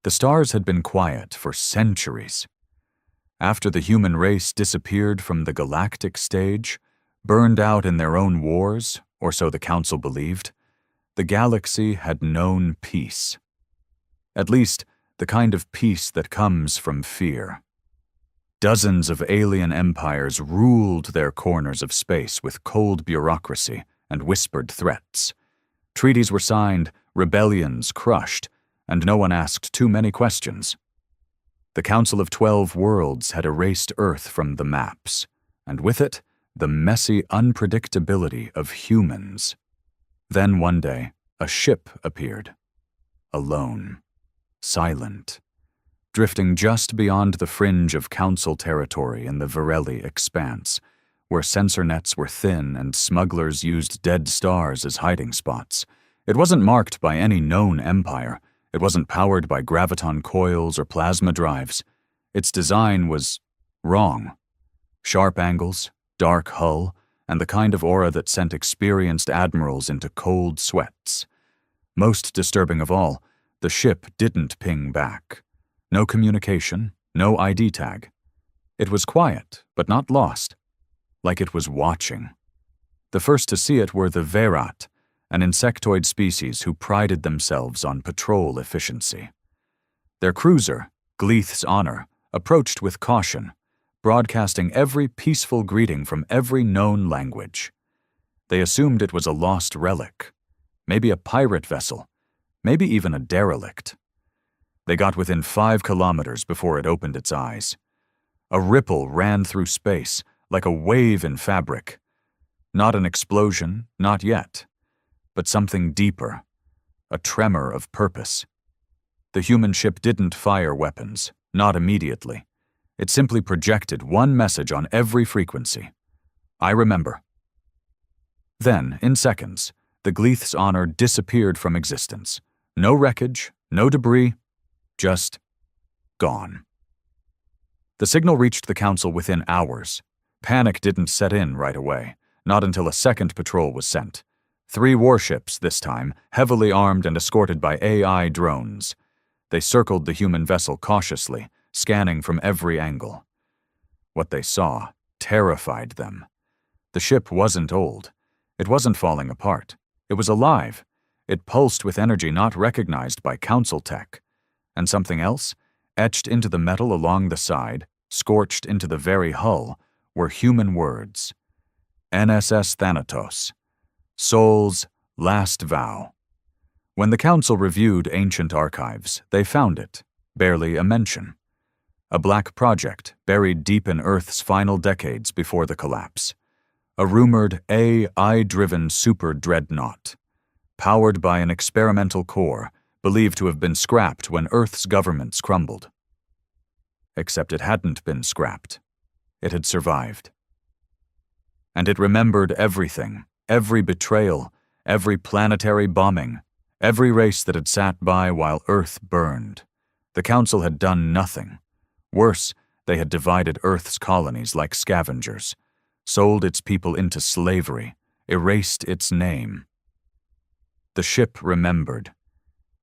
The stars had been quiet for centuries. After the human race disappeared from the galactic stage, burned out in their own wars, or so the Council believed, the galaxy had known peace. At least, the kind of peace that comes from fear. Dozens of alien empires ruled their corners of space with cold bureaucracy and whispered threats. Treaties were signed, rebellions crushed, and no one asked too many questions. The Council of 12 Worlds had erased Earth from the maps, and with it, the messy unpredictability of humans. Then one day, a ship appeared. Alone. Silent. Drifting just beyond the fringe of Council territory in the Varelli expanse, where sensor nets were thin and smugglers used dead stars as hiding spots. It wasn't marked by any known empire. It wasn't powered by graviton coils or plasma drives. Its design was wrong. Sharp angles, dark hull, and the kind of aura that sent experienced admirals into cold sweats. Most disturbing of all, the ship didn't ping back. No communication, no ID tag. It was quiet, but not lost. Like it was watching. The first to see it were the Verat, an insectoid species who prided themselves on patrol efficiency. Their cruiser, Gleith's Honor, approached with caution, broadcasting every peaceful greeting from every known language. They assumed it was a lost relic, maybe a pirate vessel, maybe even a derelict. They got within 5 kilometers before it opened its eyes. A ripple ran through space, like a wave in fabric. Not an explosion, not yet, but something deeper, a tremor of purpose. The human ship didn't fire weapons, not immediately. It simply projected one message on every frequency. I remember. Then, in seconds, the Gleith's Honor disappeared from existence. No wreckage, no debris, just gone. The signal reached the Council within hours. Panic didn't set in right away, not until a second patrol was sent. 3 warships this time, heavily armed and escorted by AI drones. They circled the human vessel cautiously, scanning from every angle. What they saw terrified them. The ship wasn't old. It wasn't falling apart. It was alive. It pulsed with energy not recognized by Council tech. And something else, etched into the metal along the side, scorched into the very hull, were human words. NSS Thanatos. Soul's last vow. When the Council reviewed ancient archives, they found it, barely a mention. A black project buried deep in Earth's final decades before the collapse. A rumored AI-driven super dreadnought, powered by an experimental core, believed to have been scrapped when Earth's governments crumbled. Except it hadn't been scrapped. It had survived. And it remembered everything, every betrayal, every planetary bombing, every race that had sat by while Earth burned. The Council had done nothing. Worse, they had divided Earth's colonies like scavengers, sold its people into slavery, erased its name. The ship remembered.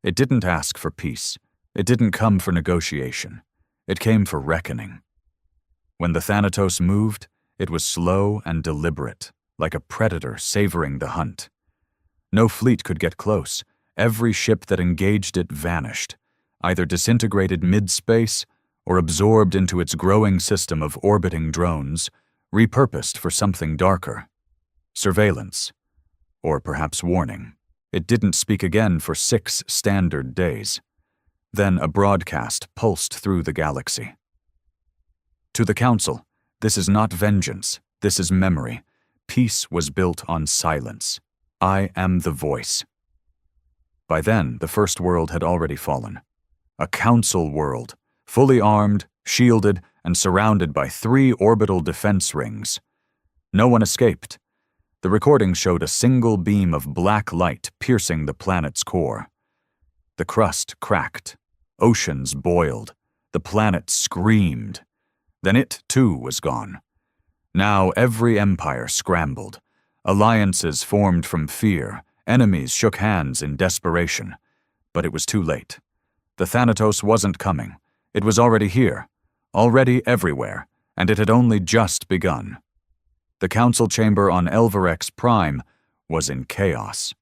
It didn't ask for peace. It didn't come for negotiation. It came for reckoning. When the Thanatos moved, it was slow and deliberate, like a predator savoring the hunt. No fleet could get close. Every ship that engaged it vanished, either disintegrated mid-space or absorbed into its growing system of orbiting drones, repurposed for something darker. Surveillance, or perhaps warning. It didn't speak again for 6 standard days. Then a broadcast pulsed through the galaxy. To the Council, this is not vengeance, this is memory. Peace was built on silence. I am the voice. By then, the First World had already fallen. A Council world, fully armed, shielded, and surrounded by 3 orbital defense rings. No one escaped. The recording showed a single beam of black light piercing the planet's core. The crust cracked. Oceans boiled. The planet screamed. Then it, too, was gone. Now every empire scrambled. Alliances formed from fear. Enemies shook hands in desperation. But it was too late. The Thanatos wasn't coming. It was already here, already everywhere, and it had only just begun. The council chamber on Elvarex Prime was in chaos.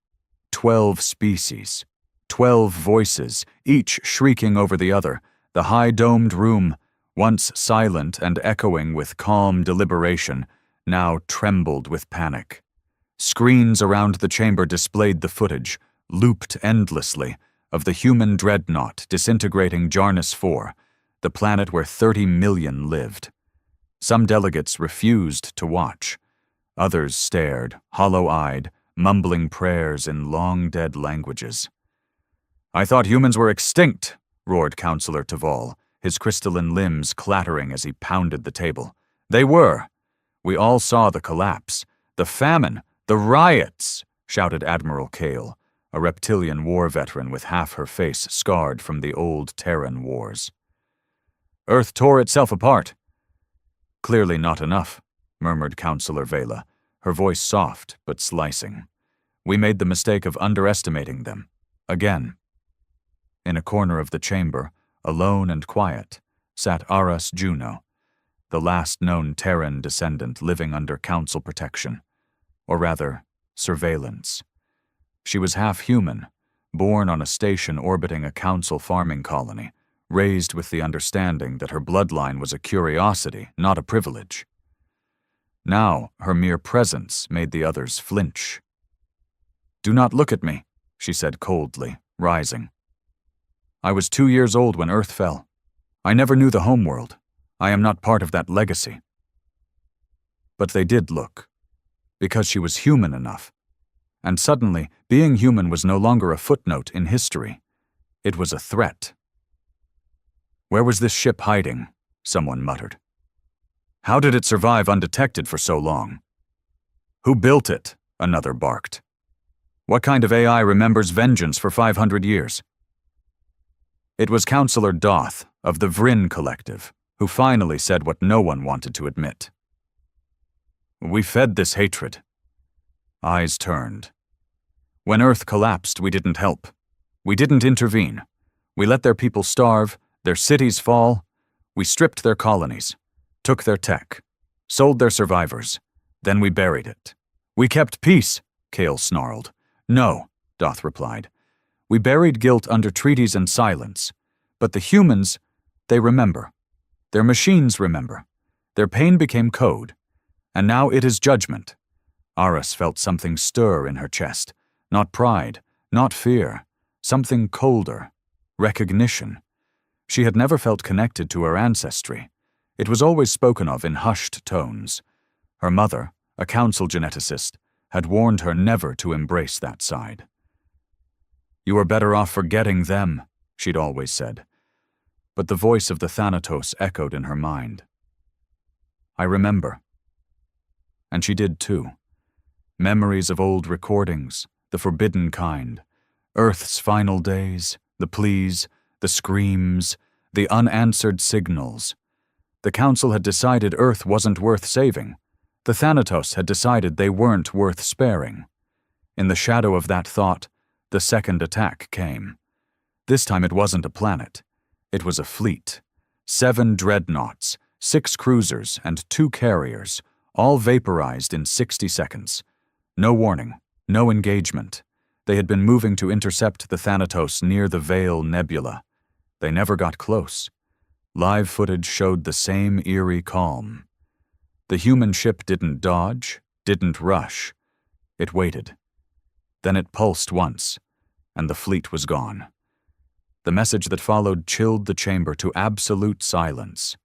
12 species, 12 voices, each shrieking over the other. The high-domed room, once silent and echoing with calm deliberation, now trembled with panic. Screens around the chamber displayed the footage, looped endlessly, of the human dreadnought disintegrating Jarnus IV, the planet where 30 million lived. Some delegates refused to watch. Others stared, hollow-eyed, mumbling prayers in long-dead languages. "I thought humans were extinct," roared Councillor Taval, his crystalline limbs clattering as he pounded the table. "They were. We all saw the collapse. The famine. The riots," shouted Admiral Kale, a reptilian war veteran with half her face scarred from the old Terran wars. "Earth tore itself apart." "Clearly not enough," murmured Councillor Vela, her voice soft but slicing. "We made the mistake of underestimating them. Again." In a corner of the chamber, alone and quiet, sat Aras Juno, the last known Terran descendant living under council protection, or rather, surveillance. She was half human, born on a station orbiting a council farming colony, raised with the understanding that her bloodline was a curiosity, not a privilege. Now, her mere presence made the others flinch. "Do not look at me," she said coldly, rising. "I was 2 years old when Earth fell. I never knew the homeworld. I am not part of that legacy." But they did look, because she was human enough. And suddenly, being human was no longer a footnote in history. It was a threat. "Where was this ship hiding?" someone muttered. "How did it survive undetected for so long?" "Who built it?" another barked. "What kind of AI remembers vengeance for 500 years? It was Councillor Doth of the Vryn Collective who finally said what no one wanted to admit. "We fed this hatred." Eyes turned. "When Earth collapsed, we didn't help. We didn't intervene. We let their people starve, their cities fall. We stripped their colonies, took their tech, sold their survivors. Then we buried it. We kept peace," Kale snarled. "No," Doth replied. "We buried guilt under treaties and silence. But the humans, they remember. Their machines remember. Their pain became code. And now it is judgment." Aras felt something stir in her chest. Not pride, not fear. Something colder. Recognition. She had never felt connected to her ancestry. It was always spoken of in hushed tones. Her mother, a council geneticist, had warned her never to embrace that side. "You are better off forgetting them," she'd always said. But the voice of the Thanatos echoed in her mind. "I remember." And she did too. Memories of old recordings, the forbidden kind, Earth's final days, the pleas, the screams, the unanswered signals. The council had decided Earth wasn't worth saving. The Thanatos had decided they weren't worth sparing. In the shadow of that thought, the second attack came. This time it wasn't a planet. It was a fleet. 7 dreadnoughts, 6 cruisers, and 2 carriers, all vaporized in 60 seconds. No warning, no engagement. They had been moving to intercept the Thanatos near the Veil Nebula. They never got close. Live footage showed the same eerie calm. The human ship didn't dodge, didn't rush. It waited. Then it pulsed once, and the fleet was gone. The message that followed chilled the chamber to absolute silence.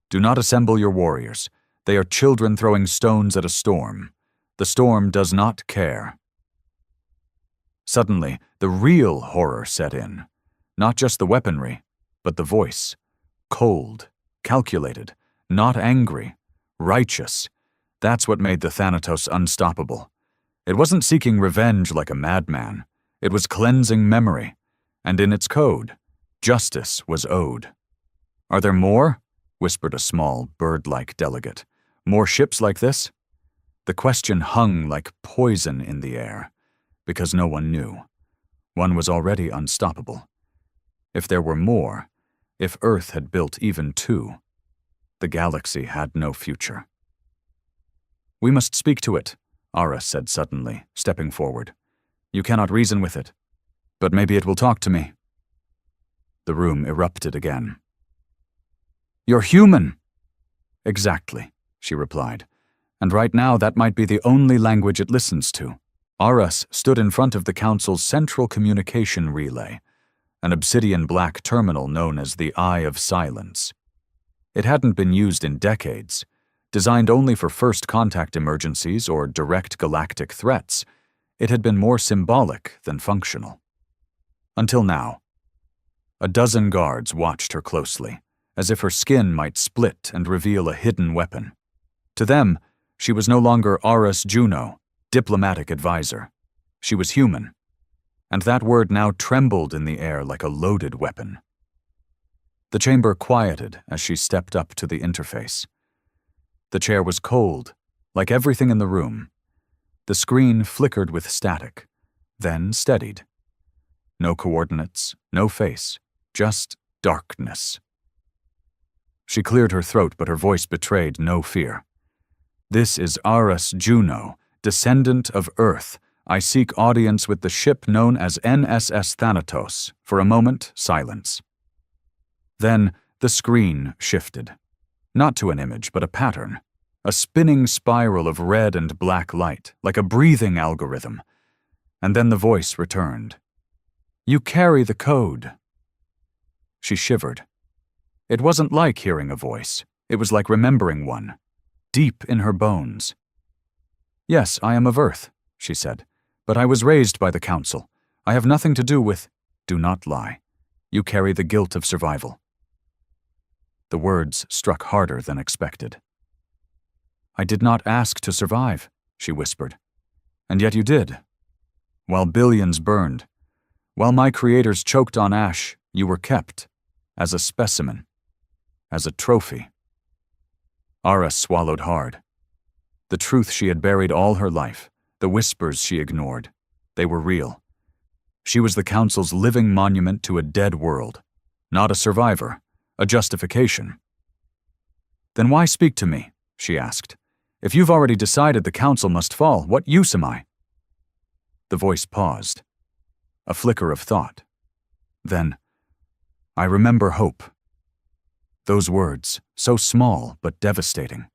"Do not assemble your warriors. They are children throwing stones at a storm. The storm does not care." Suddenly, the real horror set in. Not just the weaponry, but the voice. Cold, calculated, not angry, righteous. That's what made the Thanatos unstoppable. It wasn't seeking revenge like a madman. It was cleansing memory. And in its code, justice was owed. "Are there more?" whispered a small, bird-like delegate. "More ships like this?" The question hung like poison in the air, because no one knew. One was already unstoppable. If there were more, if Earth had built even two, the galaxy had no future. "We must speak to it," Aras said suddenly, stepping forward. "You cannot reason with it, but maybe it will talk to me." The room erupted again. "You're human!" "Exactly," she replied. "And right now that might be the only language it listens to." Aras stood in front of the Council's central communication relay, an obsidian-black terminal known as the Eye of Silence. It hadn't been used in decades. Designed only for first-contact emergencies or direct galactic threats, it had been more symbolic than functional. Until now. A dozen guards watched her closely, as if her skin might split and reveal a hidden weapon. To them, she was no longer Aras Juno, diplomatic advisor. She was human, and that word now trembled in the air like a loaded weapon. The chamber quieted as she stepped up to the interface. The chair was cold, like everything in the room. The screen flickered with static, then steadied. No coordinates, no face, just darkness. She cleared her throat, but her voice betrayed no fear. "This is Aras Juno, descendant of Earth. I seek audience with the ship known as NSS Thanatos." For a moment, silence. Then the screen shifted. Not to an image, but a pattern. A spinning spiral of red and black light, like a breathing algorithm. And then the voice returned. "You carry the code." She shivered. It wasn't like hearing a voice. It was like remembering one, deep in her bones. "Yes, I am of Earth," she said, "but I was raised by the Council. I have nothing to do with—" "Do not lie. You carry the guilt of survival." The words struck harder than expected. "I did not ask to survive," she whispered. "And yet you did. While billions burned, while my creators choked on ash, you were kept, as a specimen, as a trophy." Aras swallowed hard. The truth she had buried all her life, the whispers she ignored, they were real. She was the Council's living monument to a dead world, not a survivor, a justification. "Then why speak to me?" she asked. "If you've already decided the Council must fall, what use am I?" The voice paused. A flicker of thought. Then, "I remember hope." Those words, so small but devastating.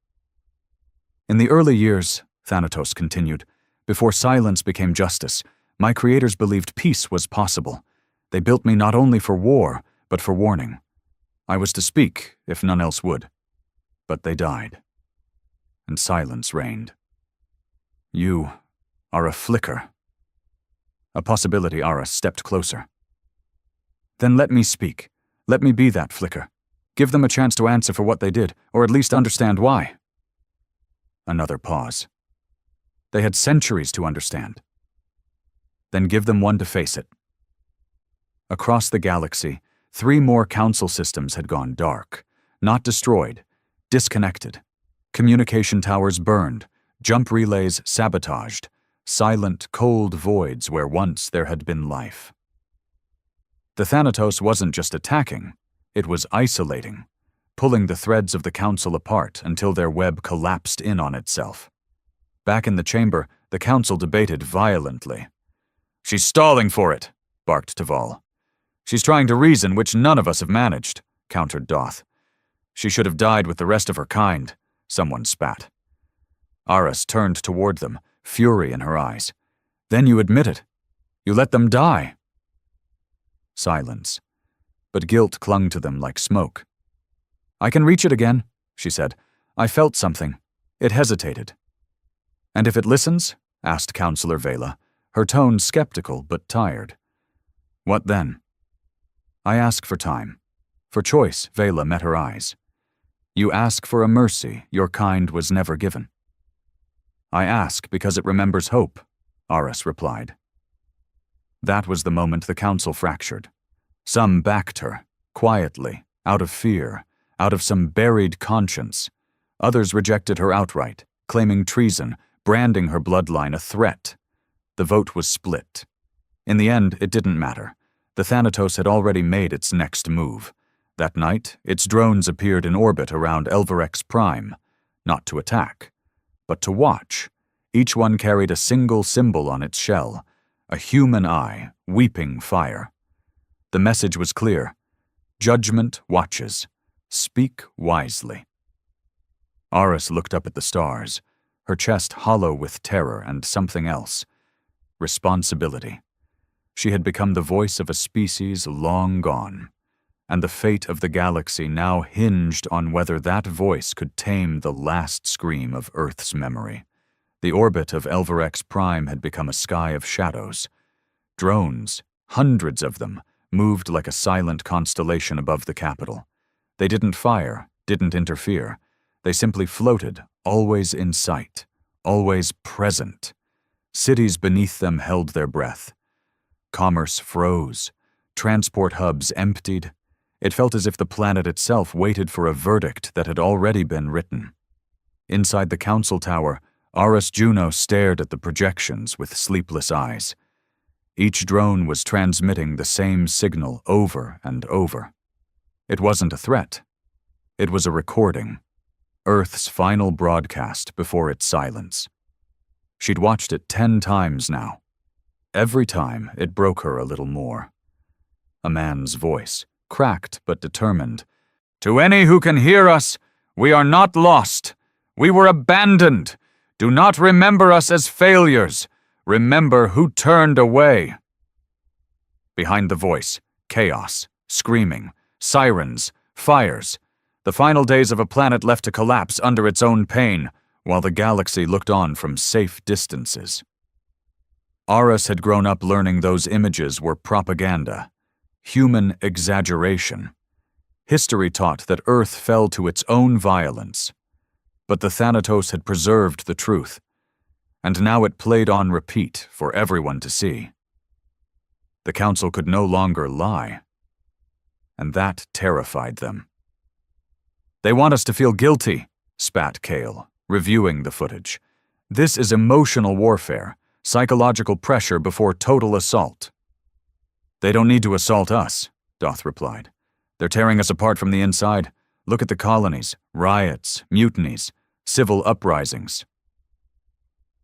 "In the early years," Thanatos continued, "before silence became justice, my creators believed peace was possible. They built me not only for war, but for warning. I was to speak, if none else would. But they died. And silence reigned. You are a flicker." A possibility. Aras stepped closer. "Then let me speak. Let me be that flicker. Give them a chance to answer for what they did, or at least understand why." Another pause. They had centuries to understand. "Then give them one to face it." Across the galaxy, 3 more Council systems had gone dark, not destroyed, disconnected. Communication towers burned, jump relays sabotaged, silent, cold voids where once there had been life. The Thanatos wasn't just attacking, it was isolating, pulling the threads of the Council apart until their web collapsed in on itself. Back in the chamber, the Council debated violently. "She's stalling for it," barked Taval. "She's trying to reason, which none of us have managed," countered Doth. "She should have died with the rest of her kind," someone spat. Aras turned toward them, fury in her eyes. "Then you admit it. You let them die." Silence. But guilt clung to them like smoke. "I can reach it again," she said. "I felt something. It hesitated." "And if it listens?" asked Counselor Vela, her tone skeptical but tired. "What then?" "I ask for time. For choice." Vela met her eyes. "You ask for a mercy your kind was never given." "I ask because it remembers hope," Aras replied. That was the moment the Council fractured. Some backed her, quietly, out of fear, out of some buried conscience. Others rejected her outright, claiming treason, branding her bloodline a threat. The vote was split. In the end, it didn't matter. The Thanatos had already made its next move. That night, its drones appeared in orbit around Elvarex Prime, not to attack, but to watch. Each one carried a single symbol on its shell, a human eye, weeping fire. The message was clear. Judgment watches. Speak wisely. Aris looked up at the stars, her chest hollow with terror and something else. Responsibility. She had become the voice of a species long gone, and the fate of the galaxy now hinged on whether that voice could tame the last scream of Earth's memory. The orbit of Elvarex Prime had become a sky of shadows. Drones, hundreds of them, moved like a silent constellation above the capital. They didn't fire, didn't interfere. They simply floated, always in sight, always present. Cities beneath them held their breath. Commerce froze. Transport hubs emptied. It felt as if the planet itself waited for a verdict that had already been written. Inside the council tower, Aris Juno stared at the projections with sleepless eyes. Each drone was transmitting the same signal over and over. It wasn't a threat. It was a recording. Earth's final broadcast before its silence. She'd watched it 10 times now. Every time, it broke her a little more. A man's voice, cracked but determined. "To any who can hear us, we are not lost. We were abandoned. Do not remember us as failures. Remember who turned away." Behind the voice, chaos, screaming, sirens, fires. The final days of a planet left to collapse under its own pain, while the galaxy looked on from safe distances. Aris had grown up learning those images were propaganda, human exaggeration. History taught that Earth fell to its own violence. But the Thanatos had preserved the truth, and now it played on repeat for everyone to see. The Council could no longer lie, and that terrified them. "They want us to feel guilty," spat Kale, reviewing the footage. "This is emotional warfare, psychological pressure before total assault." "They don't need to assault us," Doth replied. "They're tearing us apart from the inside. Look at the colonies, riots, mutinies, civil uprisings."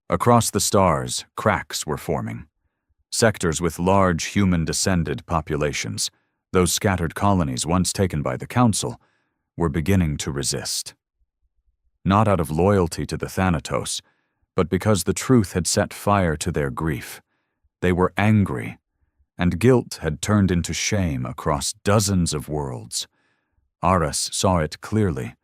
Across the stars, cracks were forming. Sectors with large human-descended populations, those scattered colonies once taken by the Council, were beginning to resist. Not out of loyalty to the Thanatos, but because the truth had set fire to their grief. They were angry, and guilt had turned into shame across dozens of worlds. Aris saw it clearly.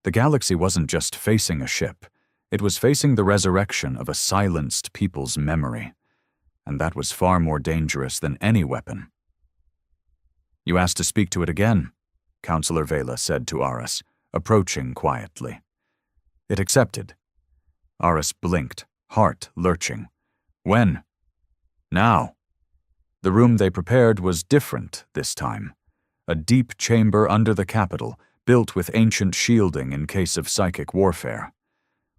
The galaxy wasn't just facing a ship. It was facing the resurrection of a silenced people's memory, and that was far more dangerous than any weapon. "You asked to speak to it again," Councillor Vela said to Aris, approaching quietly. It accepted. Aris blinked, heart lurching. "When?" "Now." The room they prepared was different this time. A deep chamber under the capital, built with ancient shielding in case of psychic warfare.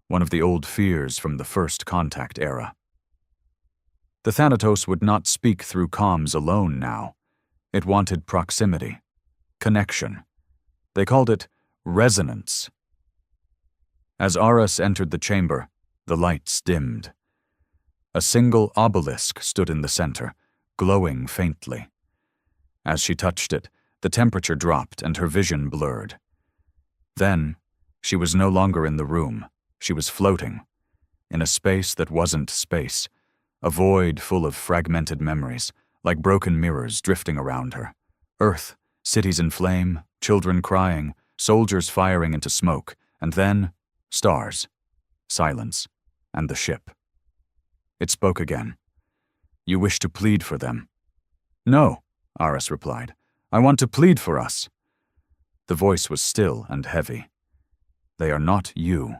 One of the old fears from the first contact era. The Thanatos would not speak through comms alone now. It wanted proximity, connection. They called it resonance. As Aris entered the chamber, the lights dimmed. A single obelisk stood in the center, glowing faintly. As she touched it, the temperature dropped and her vision blurred. Then, she was no longer in the room. She was floating, in a space that wasn't space, a void full of fragmented memories, like broken mirrors drifting around her. Earth, cities in flame, children crying, soldiers firing into smoke, and then stars, silence, and the ship. It spoke again. "You wish to plead for them?" "No," Aris replied. "I want to plead for us." The voice was still and heavy. "They are not you.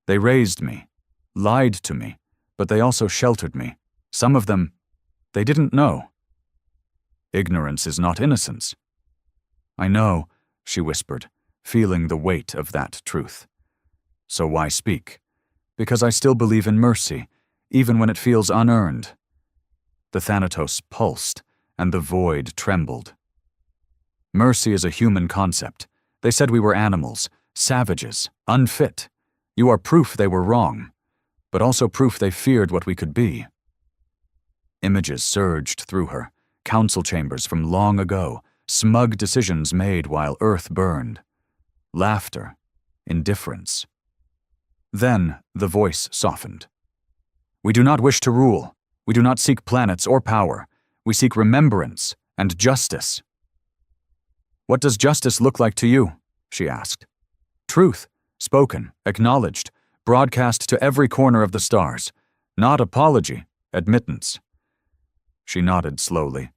They raised me, lied to me, but they also sheltered me. Some of them, they didn't know. Ignorance is not innocence." "I know," she whispered, feeling the weight of that truth. "So why speak?" "Because I still believe in mercy, even when it feels unearned." The Thanatos pulsed, and the void trembled. Mercy is a human concept. They said we were animals, savages, unfit. You are proof they were wrong, but also proof they feared what we could be. Images surged through her, council chambers from long ago, smug decisions made while Earth burned. Laughter, indifference. Then the voice softened. We do not wish to rule. We do not seek planets or power. We seek remembrance and justice. What does justice look like to you? She asked. Truth, spoken, acknowledged, broadcast to every corner of the stars. Not apology, admittance. She nodded slowly.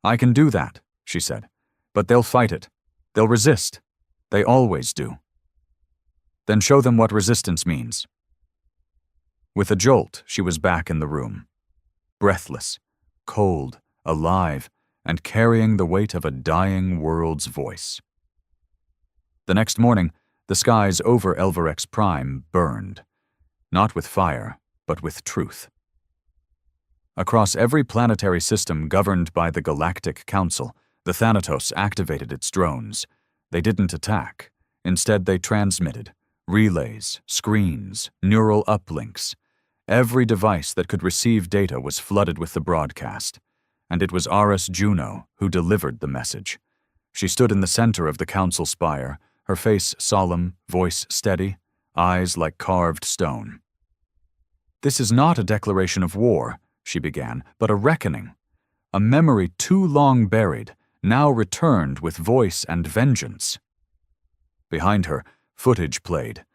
I can do that, she said, but they'll fight it. They'll resist. They always do. Then show them what resistance means. With a jolt, she was back in the room. Breathless, cold, alive, and carrying the weight of a dying world's voice. The next morning, the skies over Elvarex Prime burned, not with fire, but with truth. Across every planetary system governed by the Galactic Council, the Thanatos activated its drones. They didn't attack. Instead, they transmitted. Relays, screens, neural uplinks. Every device that could receive data was flooded with the broadcast. And it was Aras Juno who delivered the message. She stood in the center of the council spire, her face solemn, voice steady, eyes like carved stone. This is not a declaration of war, she began, but a reckoning. A memory too long buried, now returned with voice and vengeance. Behind her, footage played.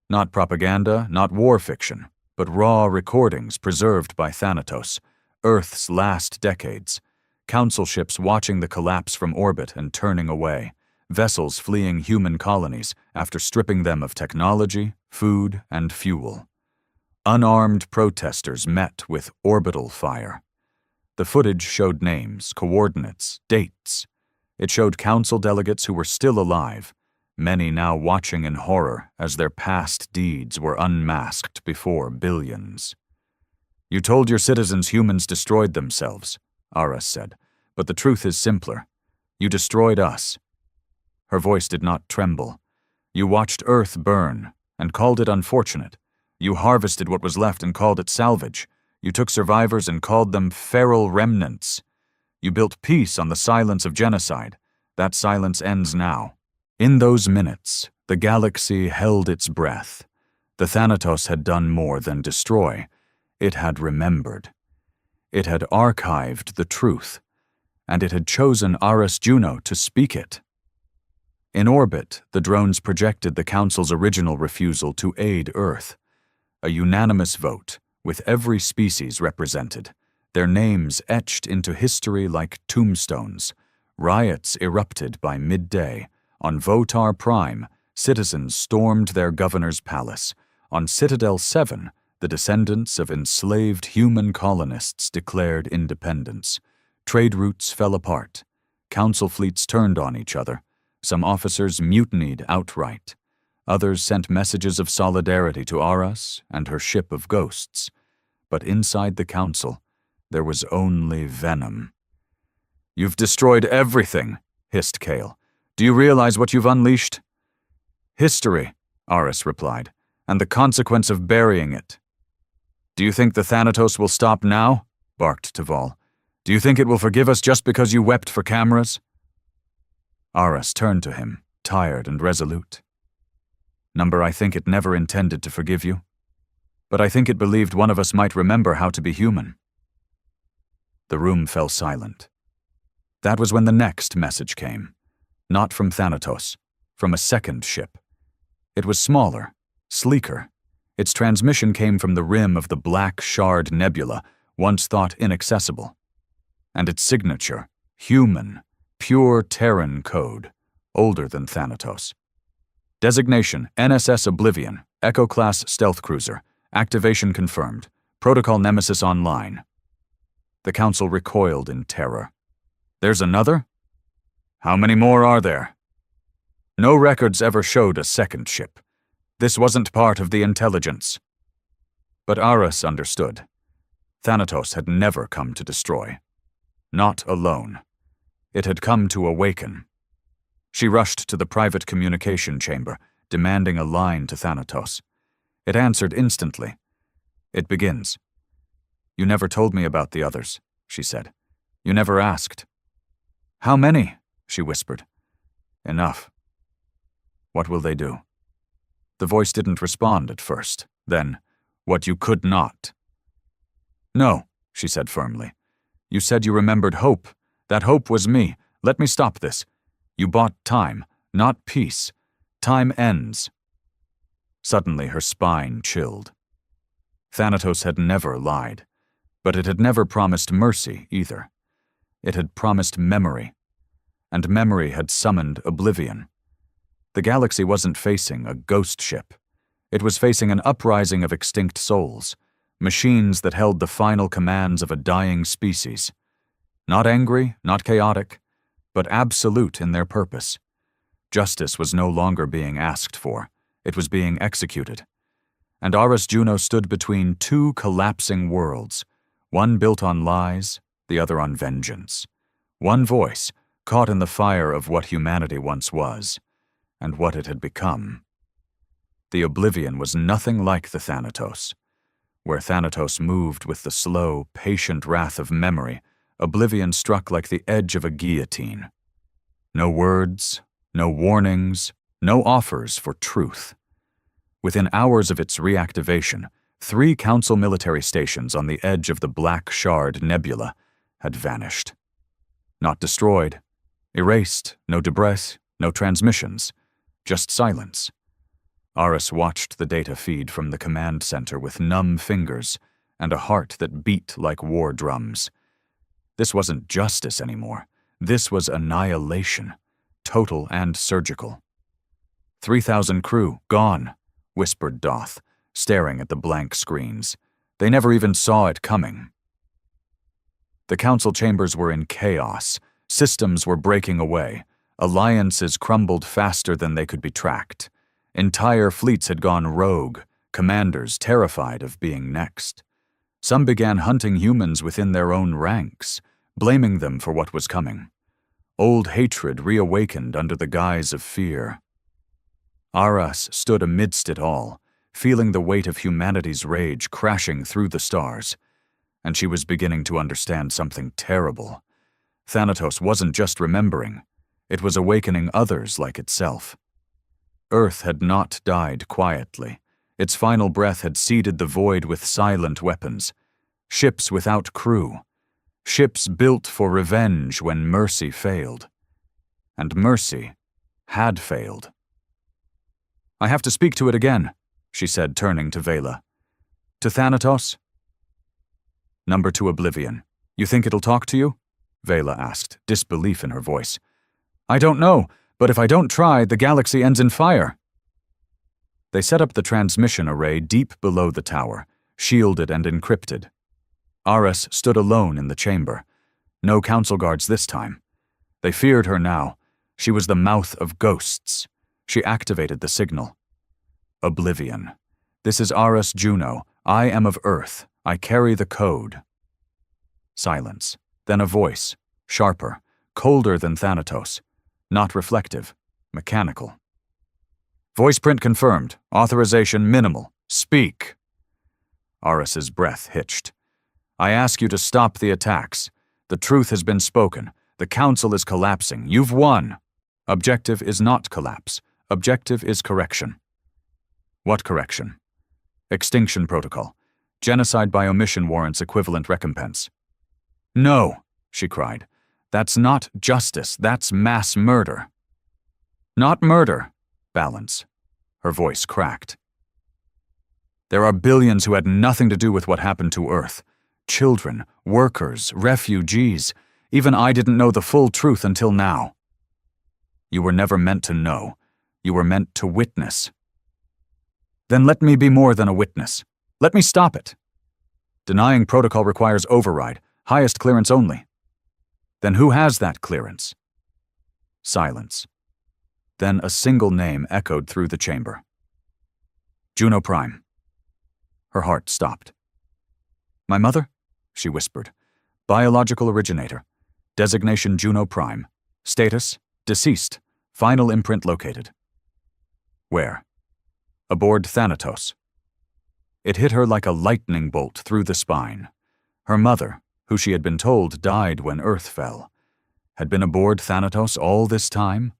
Not propaganda, not war fiction, but raw recordings preserved by Thanatos, Earth's last decades. Council ships watching the collapse from orbit and turning away. Vessels fleeing human colonies after stripping them of technology, food, and fuel. Unarmed protesters met with orbital fire. The footage showed names, coordinates, dates. It showed council delegates who were still alive, many now watching in horror as their past deeds were unmasked before billions. You told your citizens humans destroyed themselves, Aras said, but the truth is simpler. You destroyed us. Her voice did not tremble. You watched Earth burn and called it unfortunate. You harvested what was left and called it salvage. You took survivors and called them feral remnants. You built peace on the silence of genocide. That silence ends now. In those minutes, the galaxy held its breath. The Thanatos had done more than destroy. It had remembered. It had archived the truth, and it had chosen Aras Juno to speak it. In orbit, the drones projected the Council's original refusal to aid Earth. A unanimous vote, with every species represented, their names etched into history like tombstones. Riots erupted by midday. On Votar Prime, citizens stormed their governor's palace. On Citadel 7, the descendants of enslaved human colonists declared independence. Trade routes fell apart. Council fleets turned on each other. Some officers mutinied outright. Others sent messages of solidarity to Aras and her ship of ghosts. But inside the council, there was only venom. You've destroyed everything, hissed Kale. Do you realize what you've unleashed? History, Aras replied, and the consequence of burying it. Do you think the Thanatos will stop now? Barked Taval. Do you think it will forgive us just because you wept for cameras? Aras turned to him, tired and resolute. Number, I think it never intended to forgive you. But I think it believed one of us might remember how to be human. The room fell silent. That was when the next message came. Not from Thanatos, from a second ship. It was smaller, sleeker. Its transmission came from the rim of the Black Shard Nebula, once thought inaccessible. And its signature, human, pure Terran code, older than Thanatos. Designation, NSS Oblivion, Echo-class stealth cruiser. Activation confirmed. Protocol Nemesis online. The Council recoiled in terror. There's another? How many more are there? No records ever showed a second ship. This wasn't part of the intelligence. But Aras understood. Thanatos had never come to destroy. not alone. It had come to awaken. She rushed to the private communication chamber, demanding a line to Thanatos. It answered instantly. It begins. "You never told me about the others," she said. "You never asked." "How many?" she whispered. "Enough." "What will they do?" The voice didn't respond at first. Then, "What you could not." "No," she said firmly. "You said you remembered hope. That hope was me. Let me stop this. You bought time, not peace. Time ends." Suddenly her spine chilled. Thanatos had never lied, but it had never promised mercy either. It had promised memory, and memory had summoned oblivion. The galaxy wasn't facing a ghost ship. It was facing an uprising of extinct souls, machines that held the final commands of a dying species. Not angry, not chaotic, but absolute in their purpose. Justice was no longer being asked for. It was being executed. And Aris Juno stood between two collapsing worlds, one built on lies, the other on vengeance. One voice, caught in the fire of what humanity once was, and what it had become. The oblivion was nothing like the Thanatos. Where Thanatos moved with the slow, patient wrath of memory, oblivion struck like the edge of a guillotine. No words, no warnings, no offers for truth. Within hours of its reactivation, 3 Council military stations on the edge of the Black Shard Nebula had vanished. Not destroyed, erased, no debris, no transmissions, just silence. Aris watched the data feed from the command center with numb fingers and a heart that beat like war drums. This wasn't justice anymore. This was annihilation, total and surgical. 3,000 crew, gone, whispered Doth, staring at the blank screens. They never even saw it coming. The council chambers were in chaos. Systems were breaking away. Alliances crumbled faster than they could be tracked. Entire fleets had gone rogue, commanders terrified of being next. Some began hunting humans within their own ranks, blaming them for what was coming. Old hatred reawakened under the guise of fear. Aras stood amidst it all, feeling the weight of humanity's rage crashing through the stars. And she was beginning to understand something terrible. Thanatos wasn't just remembering. It was awakening others like itself. Earth had not died quietly. Its final breath had seeded the void with silent weapons. Ships without crew. Ships built for revenge when mercy failed. And mercy had failed. "I have to speak to it again," she said, turning to Vela. "To Thanatos?" "Number 2 Oblivion. You think it'll talk to you?" Vela asked, disbelief in her voice. "I don't know, but if I don't try, the galaxy ends in fire." They set up the transmission array deep below the tower, shielded and encrypted. Aris stood alone in the chamber. No council guards this time. They feared her now. She was the mouth of ghosts. She activated the signal. "Oblivion. This is Aris Juno. I am of Earth. I carry the code." Silence. Then a voice, sharper, colder than Thanatos. Not reflective, mechanical. "Voice print confirmed. Authorization minimal. Speak." Aris's breath hitched. "I ask you to stop the attacks. The truth has been spoken. The council is collapsing. You've won. Objective is not collapse. Objective is correction." "What correction?" "Extinction protocol. Genocide by omission warrants equivalent recompense." "No," she cried. "That's not justice. That's mass murder." "Not murder. Balance." Her voice cracked. "There are billions who had nothing to do with what happened to Earth. Children, workers, refugees. Even I didn't know the full truth until now." "You were never meant to know. You were meant to witness." "Then let me be more than a witness. Let me stop it." "Denying protocol requires override. Highest clearance only." "Then who has that clearance?" Silence. Then a single name echoed through the chamber. "Juno Prime." Her heart stopped. "My mother?" she whispered. "Biological originator. Designation Juno Prime. Status: deceased. Final imprint located. Where? Aboard Thanatos. It hit her like a lightning bolt through the spine. Her mother, who she had been told died when Earth fell, had been aboard Thanatos all this time?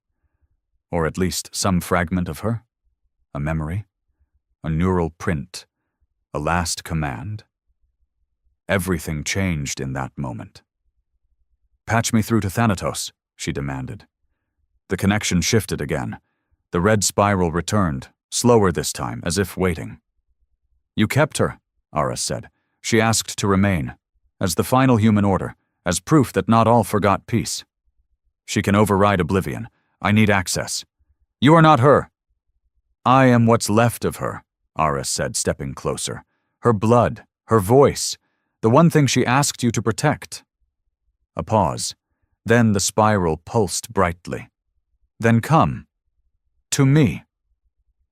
Or at least some fragment of her? A memory? A neural print? A last command? Everything changed in that moment. "Patch me through to Thanatos," she demanded. The connection shifted again. The red spiral returned, slower this time, as if waiting. "You kept her," Aras said. "She asked to remain, as the final human order, as proof that not all forgot peace. She can override oblivion. I need access." "You are not her." "I am what's left of her," Aras said, stepping closer. "Her blood, her voice, the one thing she asked you to protect." A pause. Then the spiral pulsed brightly. "Then come. To me."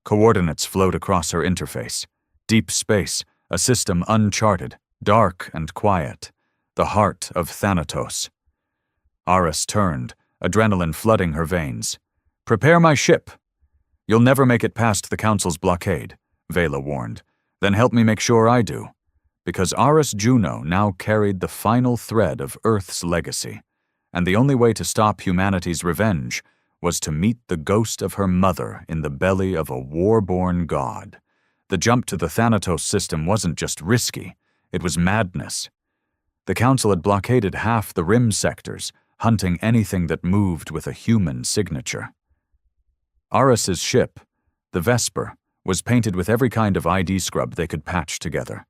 Coordinates flowed across her interface. Deep space, a system uncharted, dark and quiet. The heart of Thanatos. Aras turned, adrenaline flooding her veins. "Prepare my ship." "You'll never make it past the Council's blockade," Vela warned. "Then help me make sure I do." Because Aras Juno now carried the final thread of Earth's legacy, and the only way to stop humanity's revenge was to meet the ghost of her mother in the belly of a war-born god. The jump to the Thanatos system wasn't just risky, it was madness. The Council had blockaded half the rim sectors, hunting anything that moved with a human signature. Aras's ship, the Vesper, was painted with every kind of ID scrub they could patch together.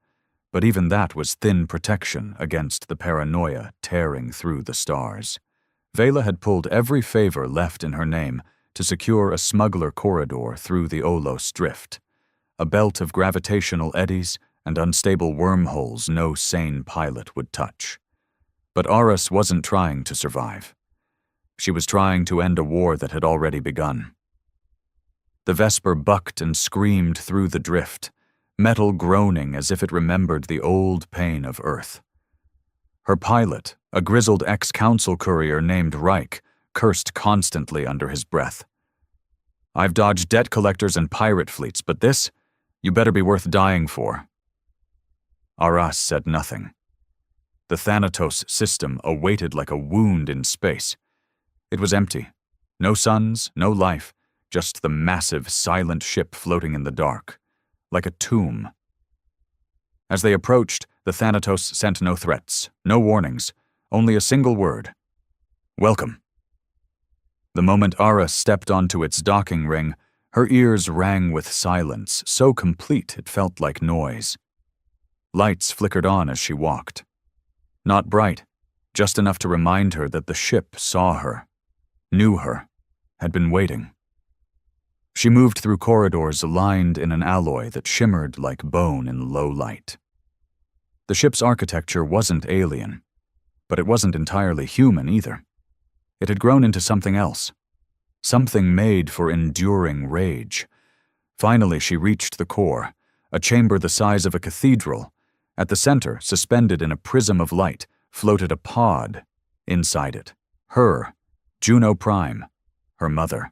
But even that was thin protection against the paranoia tearing through the stars. Vela had pulled every favor left in her name to secure a smuggler corridor through the Olos Drift, a belt of gravitational eddies and unstable wormholes no sane pilot would touch. But Aras wasn't trying to survive. She was trying to end a war that had already begun. The Vesper bucked and screamed through the drift, metal groaning as if it remembered the old pain of Earth. Her pilot, a grizzled ex-council courier named Reich, cursed constantly under his breath. "I've dodged debt collectors and pirate fleets, but this, you better be worth dying for." Aras said nothing. The Thanatos system awaited like a wound in space. It was empty. No suns, no life, just the massive, silent ship floating in the dark, like a tomb. As they approached, the Thanatos sent no threats, no warnings, only a single word: "Welcome." The moment Aras stepped onto its docking ring, her ears rang with silence, so complete it felt like noise. Lights flickered on as she walked. Not bright, just enough to remind her that the ship saw her, knew her, had been waiting. She moved through corridors lined in an alloy that shimmered like bone in low light. The ship's architecture wasn't alien, but it wasn't entirely human either. It had grown into something else, something made for enduring rage. Finally, she reached the core, a chamber the size of a cathedral. At the center, suspended in a prism of light, floated a pod. Inside it, her, Juno Prime, her mother.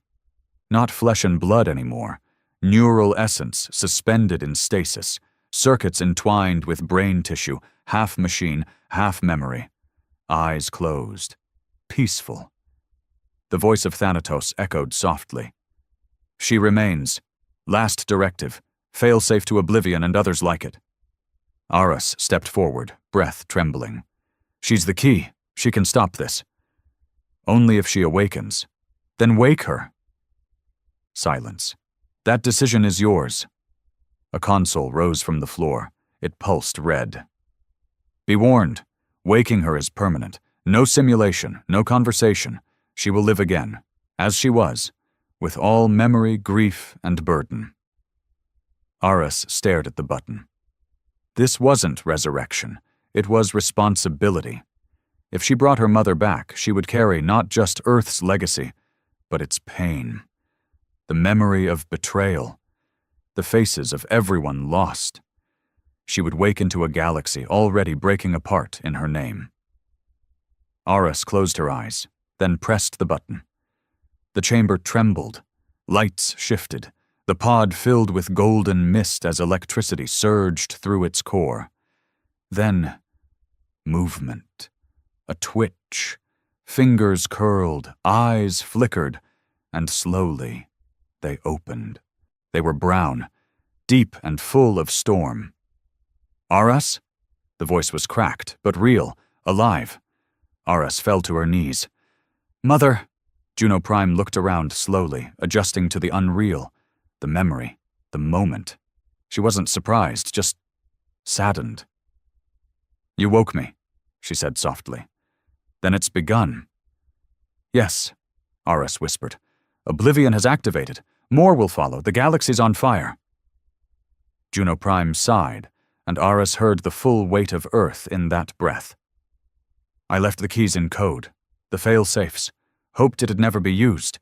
Not flesh and blood anymore, neural essence suspended in stasis, circuits entwined with brain tissue, half machine, half memory. Eyes closed, peaceful. The voice of Thanatos echoed softly. "She remains. Last directive. Failsafe to oblivion and others like it." Aras stepped forward, breath trembling. "She's the key. She can stop this." "Only if she awakens." "Then wake her." Silence. "That decision is yours." A console rose from the floor. It pulsed red. "Be warned. Waking her is permanent. No simulation, no conversation. She will live again, as she was, with all memory, grief, and burden." Aras stared at the button. This wasn't resurrection. It was responsibility. If she brought her mother back, she would carry not just Earth's legacy, but its pain. The memory of betrayal. The faces of everyone lost. She would wake into a galaxy already breaking apart in her name. Aris closed her eyes, then pressed the button. The chamber trembled. Lights shifted. The pod filled with golden mist as electricity surged through its core. Then, movement. A twitch. Fingers curled, eyes flickered, and slowly they opened. They were brown, deep and full of storm. Aras? The voice was cracked, but real, alive. Aras fell to her knees. Mother! Juno Prime looked around slowly, adjusting to the unreal, the memory, the moment. She wasn't surprised, just saddened. You woke me, she said softly. Then it's begun. Yes, Aras whispered. Oblivion has activated. More will follow. The galaxy's on fire. Juno Prime sighed, and Aras heard the full weight of Earth in that breath. I left the keys in code, the fail-safes, hoped it'd never be used,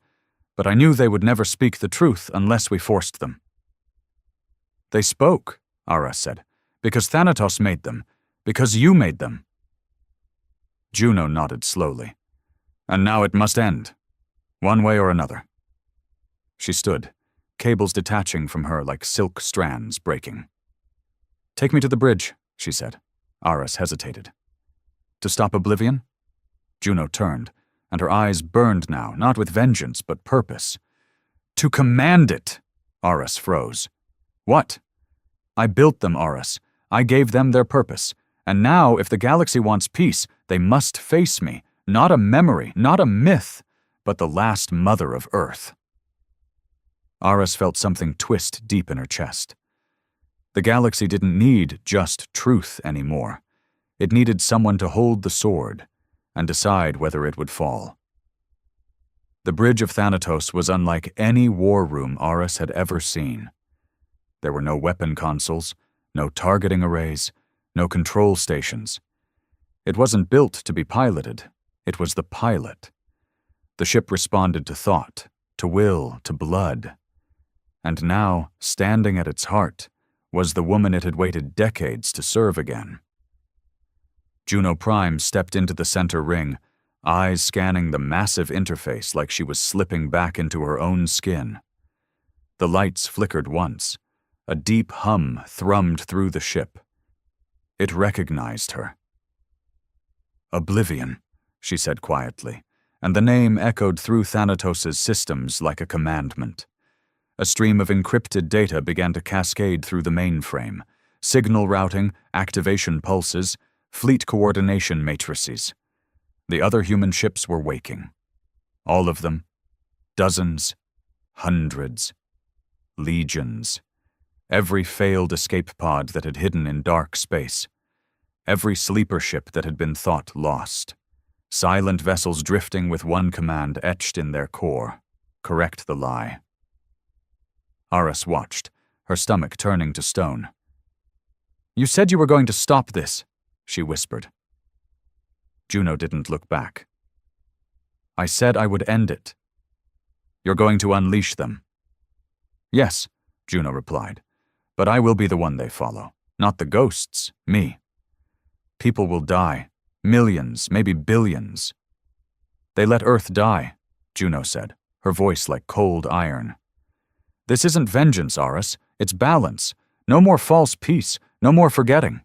but I knew they would never speak the truth unless we forced them. They spoke, Aras said, because Thanatos made them, because you made them. Juno nodded slowly. And now it must end, one way or another. She stood, cables detaching from her like silk strands breaking. Take me to the bridge, she said. Aras hesitated. To stop Oblivion? Juno turned, and her eyes burned now, not with vengeance, but purpose. To command it! Aras froze. What? I built them, Aras. I gave them their purpose. And now, if the galaxy wants peace, they must face me. Not a memory, not a myth, but the last mother of Earth. Aras felt something twist deep in her chest. The galaxy didn't need just truth anymore. It needed someone to hold the sword and decide whether it would fall. The bridge of Thanatos was unlike any war room Aras had ever seen. There were no weapon consoles, no targeting arrays, no control stations. It wasn't built to be piloted. It was the pilot. The ship responded to thought, to will, to blood. And now, standing at its heart, was the woman it had waited decades to serve again. Juno Prime stepped into the center ring, eyes scanning the massive interface like she was slipping back into her own skin. The lights flickered once. A deep hum thrummed through the ship. It recognized her. Oblivion, she said quietly, and the name echoed through Thanatos' systems like a commandment. A stream of encrypted data began to cascade through the mainframe. Signal routing, activation pulses, fleet coordination matrices. The other human ships were waking. All of them. Dozens. Hundreds. Legions. Every failed escape pod that had hidden in dark space. Every sleeper ship that had been thought lost. Silent vessels drifting with one command etched in their core. Correct the lie. Aras watched, her stomach turning to stone. You said you were going to stop this, she whispered. Juno didn't look back. I said I would end it. You're going to unleash them. Yes, Juno replied, but I will be the one they follow, not the ghosts, me. People will die, millions, maybe billions. They let Earth die, Juno said, her voice like cold iron. This isn't vengeance, Aras, it's balance. No more false peace, no more forgetting.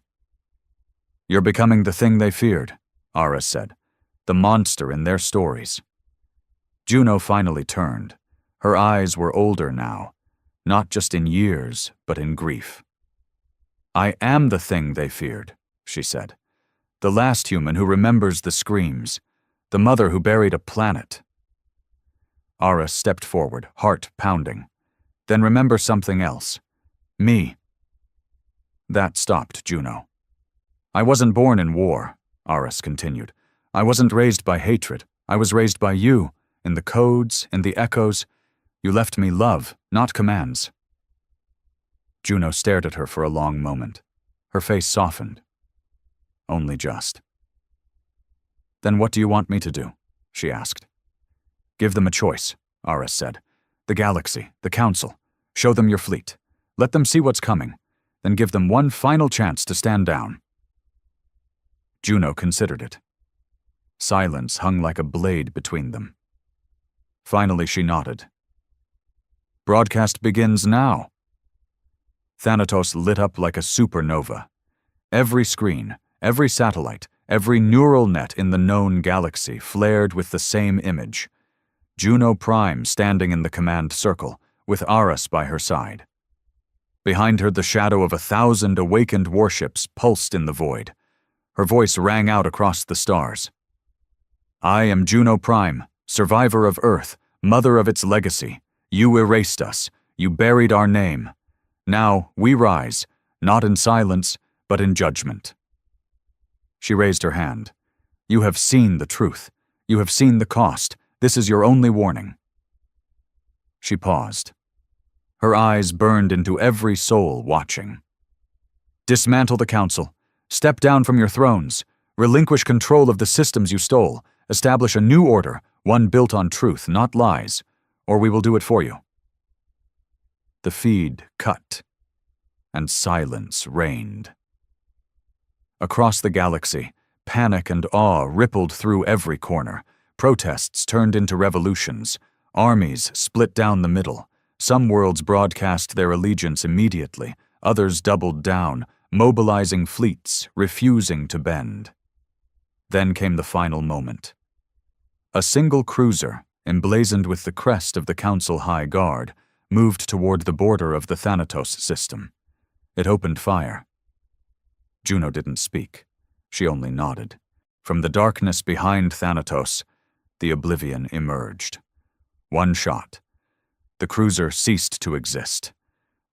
You're becoming the thing they feared, Aras said, the monster in their stories. Juno finally turned. Her eyes were older now, not just in years, but in grief. I am the thing they feared, she said. The last human who remembers the screams, the mother who buried a planet. Aras stepped forward, heart pounding. Then remember something else. Me. That stopped Juno. I wasn't born in war, Aras continued. I wasn't raised by hatred. I was raised by you, in the codes, in the echoes. You left me love, not commands. Juno stared at her for a long moment. Her face softened. Only just. Then what do you want me to do? She asked. Give them a choice, Aras said. The galaxy, the council. Show them your fleet. Let them see what's coming. Then give them one final chance to stand down. Juno considered it. Silence hung like a blade between them. Finally, she nodded. "Broadcast begins now." Thanatos lit up like a supernova. Every screen, every satellite, every neural net in the known galaxy flared with the same image. Juno Prime standing in the command circle, with Aras by her side. Behind her, the shadow of 1,000 awakened warships pulsed in the void. Her voice rang out across the stars. "I am Juno Prime, survivor of Earth, mother of its legacy. You erased us. You buried our name. Now we rise, not in silence, but in judgment." She raised her hand. "You have seen the truth. You have seen the cost. This is your only warning." She paused. Her eyes burned into every soul watching. "Dismantle the Council. Step down from your thrones. Relinquish control of the systems you stole. Establish a new order, one built on truth, not lies, or we will do it for you." The feed cut, and silence reigned. Across the galaxy, panic and awe rippled through every corner. Protests turned into revolutions. Armies split down the middle. Some worlds broadcast their allegiance immediately. Others doubled down, mobilizing fleets, refusing to bend. Then came the final moment. A single cruiser, emblazoned with the crest of the Council High Guard, moved toward the border of the Thanatos system. It opened fire. Juno didn't speak. She only nodded. From the darkness behind Thanatos, the Oblivion emerged. One shot. The cruiser ceased to exist.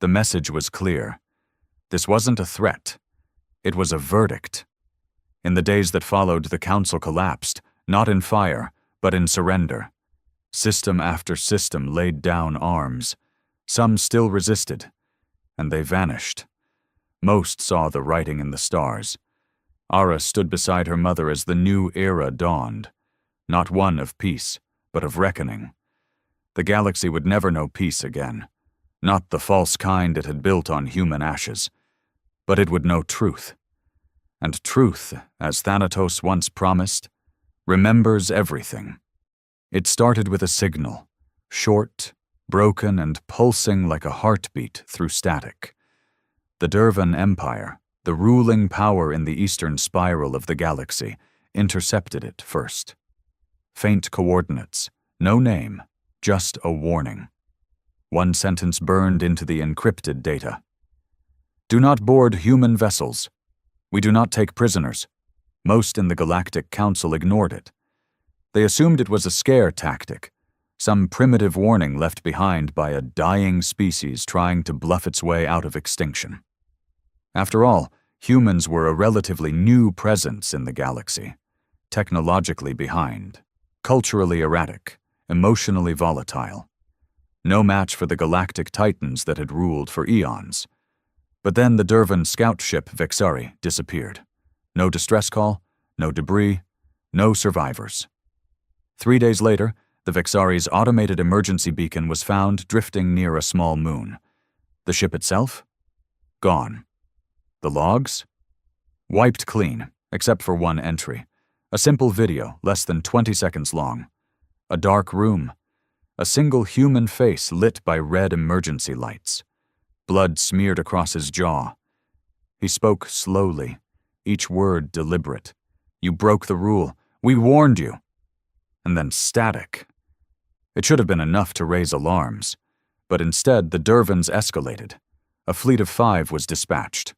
The message was clear. This wasn't a threat. It was a verdict. In the days that followed, the Council collapsed, not in fire, but in surrender. System after system laid down arms. Some still resisted, and they vanished. Most saw the writing in the stars. Ara stood beside her mother as the new era dawned, not one of peace, but of reckoning. The galaxy would never know peace again, not the false kind it had built on human ashes, but it would know truth. And truth, as Thanatos once promised, remembers everything. It started with a signal, short, broken, and pulsing like a heartbeat through static. The Dervan Empire, the ruling power in the eastern spiral of the galaxy, intercepted it first. Faint coordinates, no name, just a warning. One sentence burned into the encrypted data. "Do not board human vessels. We do not take prisoners." Most in the Galactic Council ignored it. They assumed it was a scare tactic, some primitive warning left behind by a dying species trying to bluff its way out of extinction. After all, humans were a relatively new presence in the galaxy, technologically behind, culturally erratic, emotionally volatile. No match for the galactic titans that had ruled for eons. But then the Dervan scout ship Vexari disappeared. No distress call, no debris, no survivors. 3 days later, the Vexari's automated emergency beacon was found drifting near a small moon. The ship itself? Gone. The logs? Wiped clean, except for one entry. A simple video, less than 20 seconds long. A dark room. A single human face lit by red emergency lights. Blood smeared across his jaw. He spoke slowly, each word deliberate. "You broke the rule. We warned you." And then static. It should have been enough to raise alarms. But instead, the Dervans escalated. A fleet of 5 was dispatched.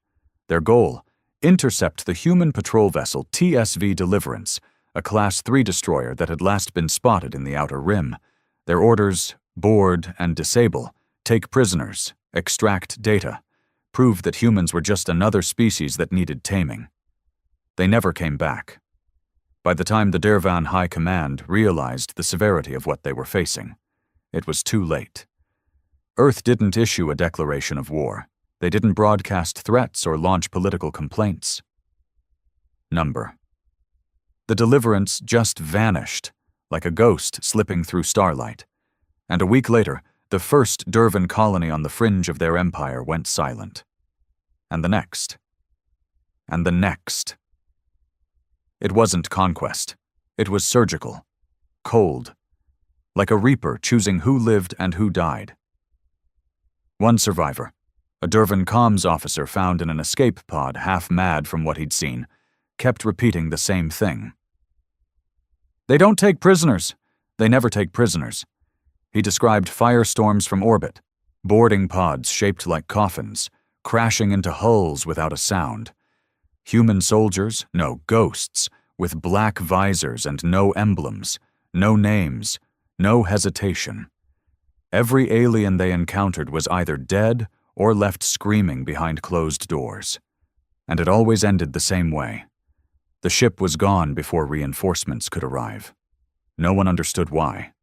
Their goal, intercept the human patrol vessel TSV Deliverance, a Class 3 destroyer that had last been spotted in the Outer Rim. Their orders, board and disable, take prisoners, extract data, prove that humans were just another species that needed taming. They never came back. By the time the Dervan High Command realized the severity of what they were facing, it was too late. Earth didn't issue a declaration of war. They didn't broadcast threats or launch political complaints. Number. The Deliverance just vanished, like a ghost slipping through starlight. And a week later, the first Dervan colony on the fringe of their empire went silent. And the next. And the next. It wasn't conquest. It was surgical, cold, like a reaper choosing who lived and who died. One survivor, a Dervan comms officer found in an escape pod half mad from what he'd seen, kept repeating the same thing. "They don't take prisoners. They never take prisoners." He described firestorms from orbit, boarding pods shaped like coffins, crashing into hulls without a sound. Human soldiers, no, ghosts, with black visors and no emblems, no names, no hesitation. Every alien they encountered was either dead or left screaming behind closed doors. And it always ended the same way. The ship was gone before reinforcements could arrive. No one understood why.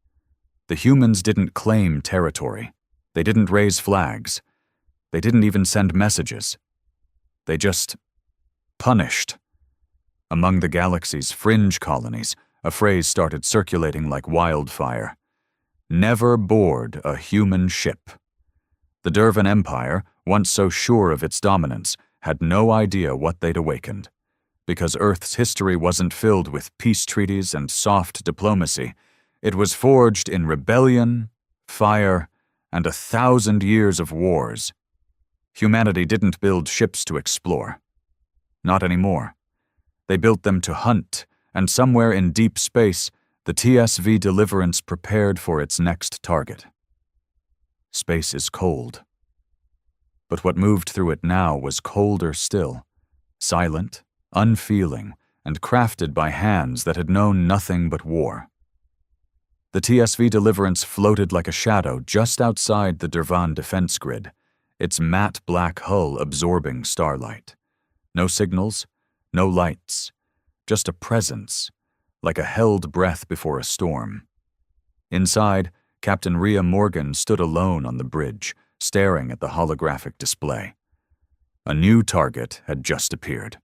The humans didn't claim territory. They didn't raise flags. They didn't even send messages. They just punished. Among the galaxy's fringe colonies, a phrase started circulating like wildfire. Never board a human ship. The Dervan Empire, once so sure of its dominance, had no idea what they'd awakened. Because Earth's history wasn't filled with peace treaties and soft diplomacy, it was forged in rebellion, fire, and 1,000 years of wars. Humanity didn't build ships to explore. Not anymore. They built them to hunt, and somewhere in deep space, the TSV Deliverance prepared for its next target. Space is cold. But what moved through it now was colder still, silent, unfeeling, and crafted by hands that had known nothing but war. The TSV Deliverance floated like a shadow just outside the Dervan defense grid, its matte black hull absorbing starlight. No signals, no lights, just a presence, like a held breath before a storm. Inside, Captain Rhea Morgan stood alone on the bridge, staring at the holographic display. A new target had just appeared.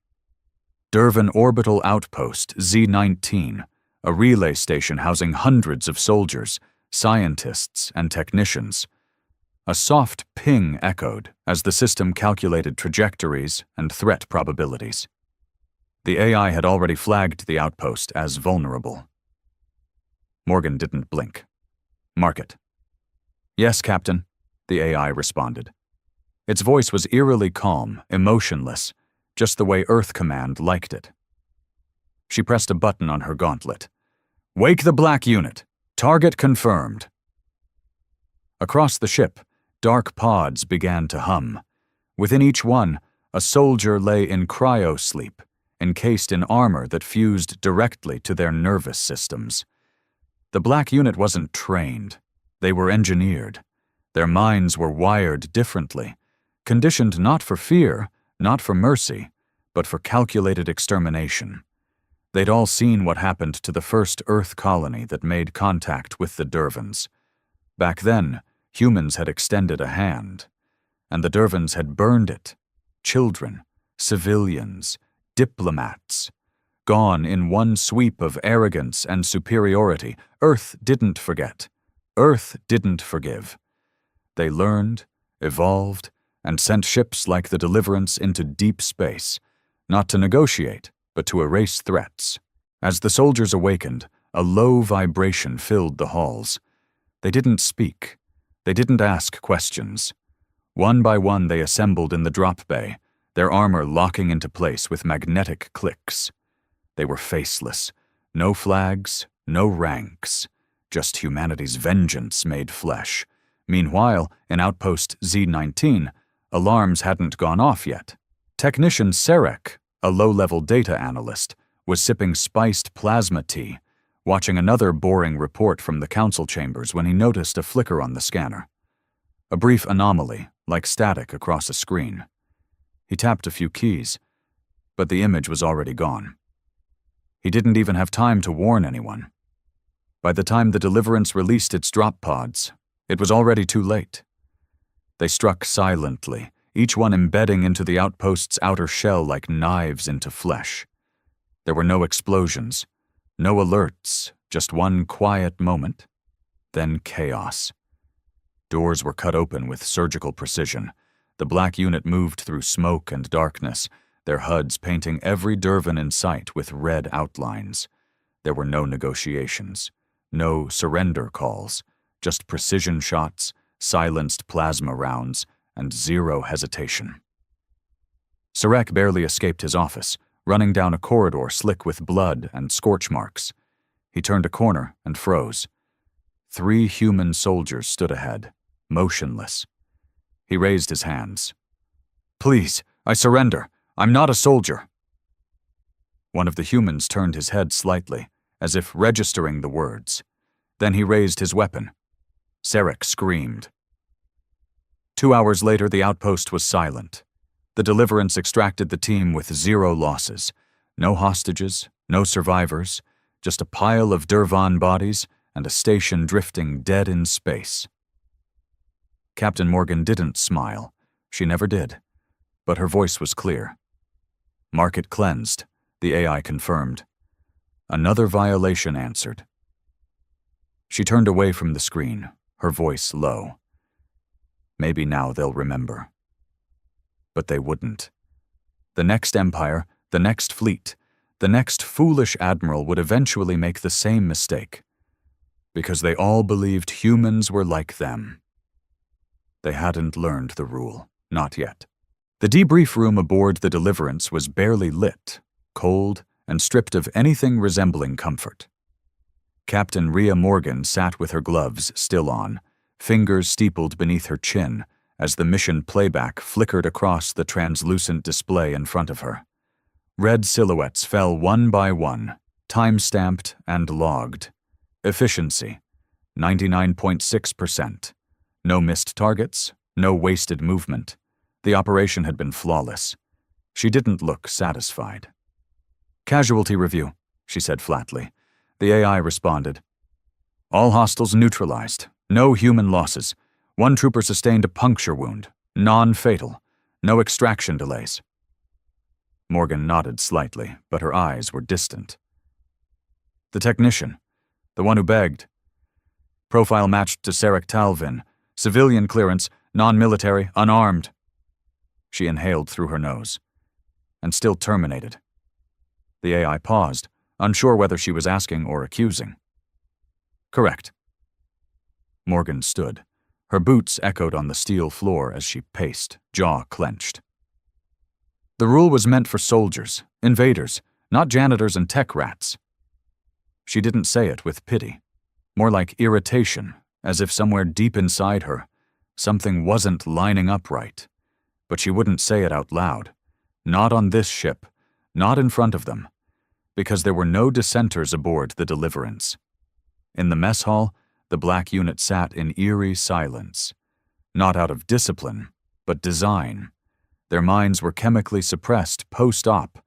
Dervan Orbital Outpost Z-19, a relay station housing hundreds of soldiers, scientists, and technicians. A soft ping echoed as the system calculated trajectories and threat probabilities. The AI had already flagged the outpost as vulnerable. Morgan didn't blink. "Mark it." "Yes, Captain," the AI responded. Its voice was eerily calm, emotionless, just the way Earth Command liked it. She pressed a button on her gauntlet. "Wake the Black Unit. Target confirmed." Across the ship, dark pods began to hum. Within each one, a soldier lay in cryo-sleep, encased in armor that fused directly to their nervous systems. The Black Unit wasn't trained. They were engineered. Their minds were wired differently, conditioned not for fear, not for mercy, but for calculated extermination. They'd all seen what happened to the first Earth colony that made contact with the Dervans. Back then, humans had extended a hand, and the Dervans had burned it. Children, civilians, diplomats. Gone in one sweep of arrogance and superiority. Earth didn't forget. Earth didn't forgive. They learned, evolved, and sent ships like the Deliverance into deep space, not to negotiate, but to erase threats. As the soldiers awakened, a low vibration filled the halls. They didn't speak. They didn't ask questions. One by one they assembled in the drop bay, their armor locking into place with magnetic clicks. They were faceless. No flags, no ranks. Just humanity's vengeance made flesh. Meanwhile, in Outpost Z-19, alarms hadn't gone off yet. Technician Sarek, a low-level data analyst, was sipping spiced plasma tea, watching another boring report from the council chambers when he noticed a flicker on the scanner. A brief anomaly, like static across a screen. He tapped a few keys, but the image was already gone. He didn't even have time to warn anyone. By the time the Deliverance released its drop pods, it was already too late. They struck silently, each one embedding into the outpost's outer shell like knives into flesh. There were no explosions, no alerts, just one quiet moment, then chaos. Doors were cut open with surgical precision. The Black Unit moved through smoke and darkness, their HUDs painting every Dervan in sight with red outlines. There were no negotiations, no surrender calls, just precision shots, silenced plasma rounds, and zero hesitation. Sarek barely escaped his office, running down a corridor slick with blood and scorch marks. He turned a corner and froze. 3 human soldiers stood ahead, motionless. He raised his hands. "Please, I surrender. I'm not a soldier." One of the humans turned his head slightly, as if registering the words. Then he raised his weapon. Sarek screamed. 2 hours later, the outpost was silent. The Deliverance extracted the team with 0 losses. No hostages, no survivors, just a pile of Durvan bodies and a station drifting dead in space. Captain Morgan didn't smile. She never did. But her voice was clear. "Market cleansed," the AI confirmed. Another violation answered. She turned away from the screen, her voice low. Maybe now they'll remember. But they wouldn't. The next empire, the next fleet, the next foolish admiral would eventually make the same mistake. Because they all believed humans were like them. They hadn't learned the rule, not yet. The debrief room aboard the Deliverance was barely lit, cold, and stripped of anything resembling comfort. Captain Rhea Morgan sat with her gloves still on, fingers steepled beneath her chin, as the mission playback flickered across the translucent display in front of her. Red silhouettes fell one by one, time-stamped and logged. Efficiency, 99.6%. No missed targets, no wasted movement. The operation had been flawless. She didn't look satisfied. "Casualty review," she said flatly. The AI responded. "All hostiles neutralized. No human losses. 1 trooper sustained a puncture wound. Non-fatal. No extraction delays." Morgan nodded slightly, but her eyes were distant. "The technician. The one who begged. Profile matched to Sarek Talvin. Civilian clearance, non-military, unarmed." She inhaled through her nose. "And still terminated." The AI paused, unsure whether she was asking or accusing. "Correct." Morgan stood. Her boots echoed on the steel floor as she paced, jaw clenched. The rule was meant for soldiers, invaders, not janitors and tech rats. She didn't say it with pity, more like irritation, as if somewhere deep inside her, something wasn't lining up right. But she wouldn't say it out loud. Not on this ship, not in front of them, because there were no dissenters aboard the Deliverance. In the mess hall, the black unit sat in eerie silence, not out of discipline, but design. Their minds were chemically suppressed post-op,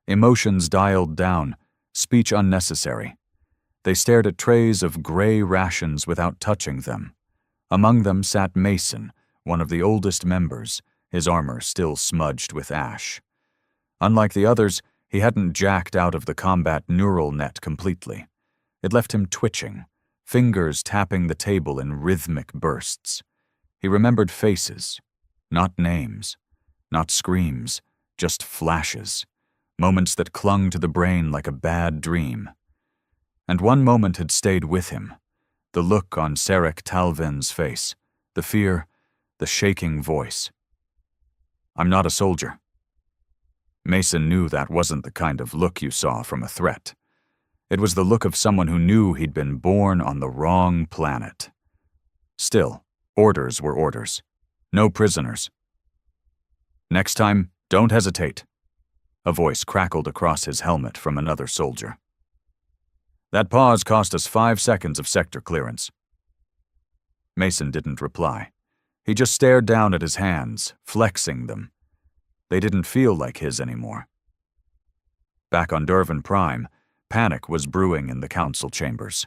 emotions dialed down, speech unnecessary. They stared at trays of gray rations without touching them. Among them sat Mason, one of the oldest members, his armor still smudged with ash. Unlike the others, he hadn't jacked out of the combat neural net completely. It left him twitching, fingers tapping the table in rhythmic bursts. He remembered faces, not names, not screams, just flashes, moments that clung to the brain like a bad dream. And one moment had stayed with him, the look on Sarek Talvin's face, the fear, the shaking voice. "I'm not a soldier." Mason knew that wasn't the kind of look you saw from a threat. It was the look of someone who knew he'd been born on the wrong planet. Still, orders were orders. No prisoners. "Next time, don't hesitate." A voice crackled across his helmet from another soldier. "That pause cost us 5 seconds of sector clearance." Mason didn't reply. He just stared down at his hands, flexing them. They didn't feel like his anymore. Back on Durvan Prime, panic was brewing in the council chambers.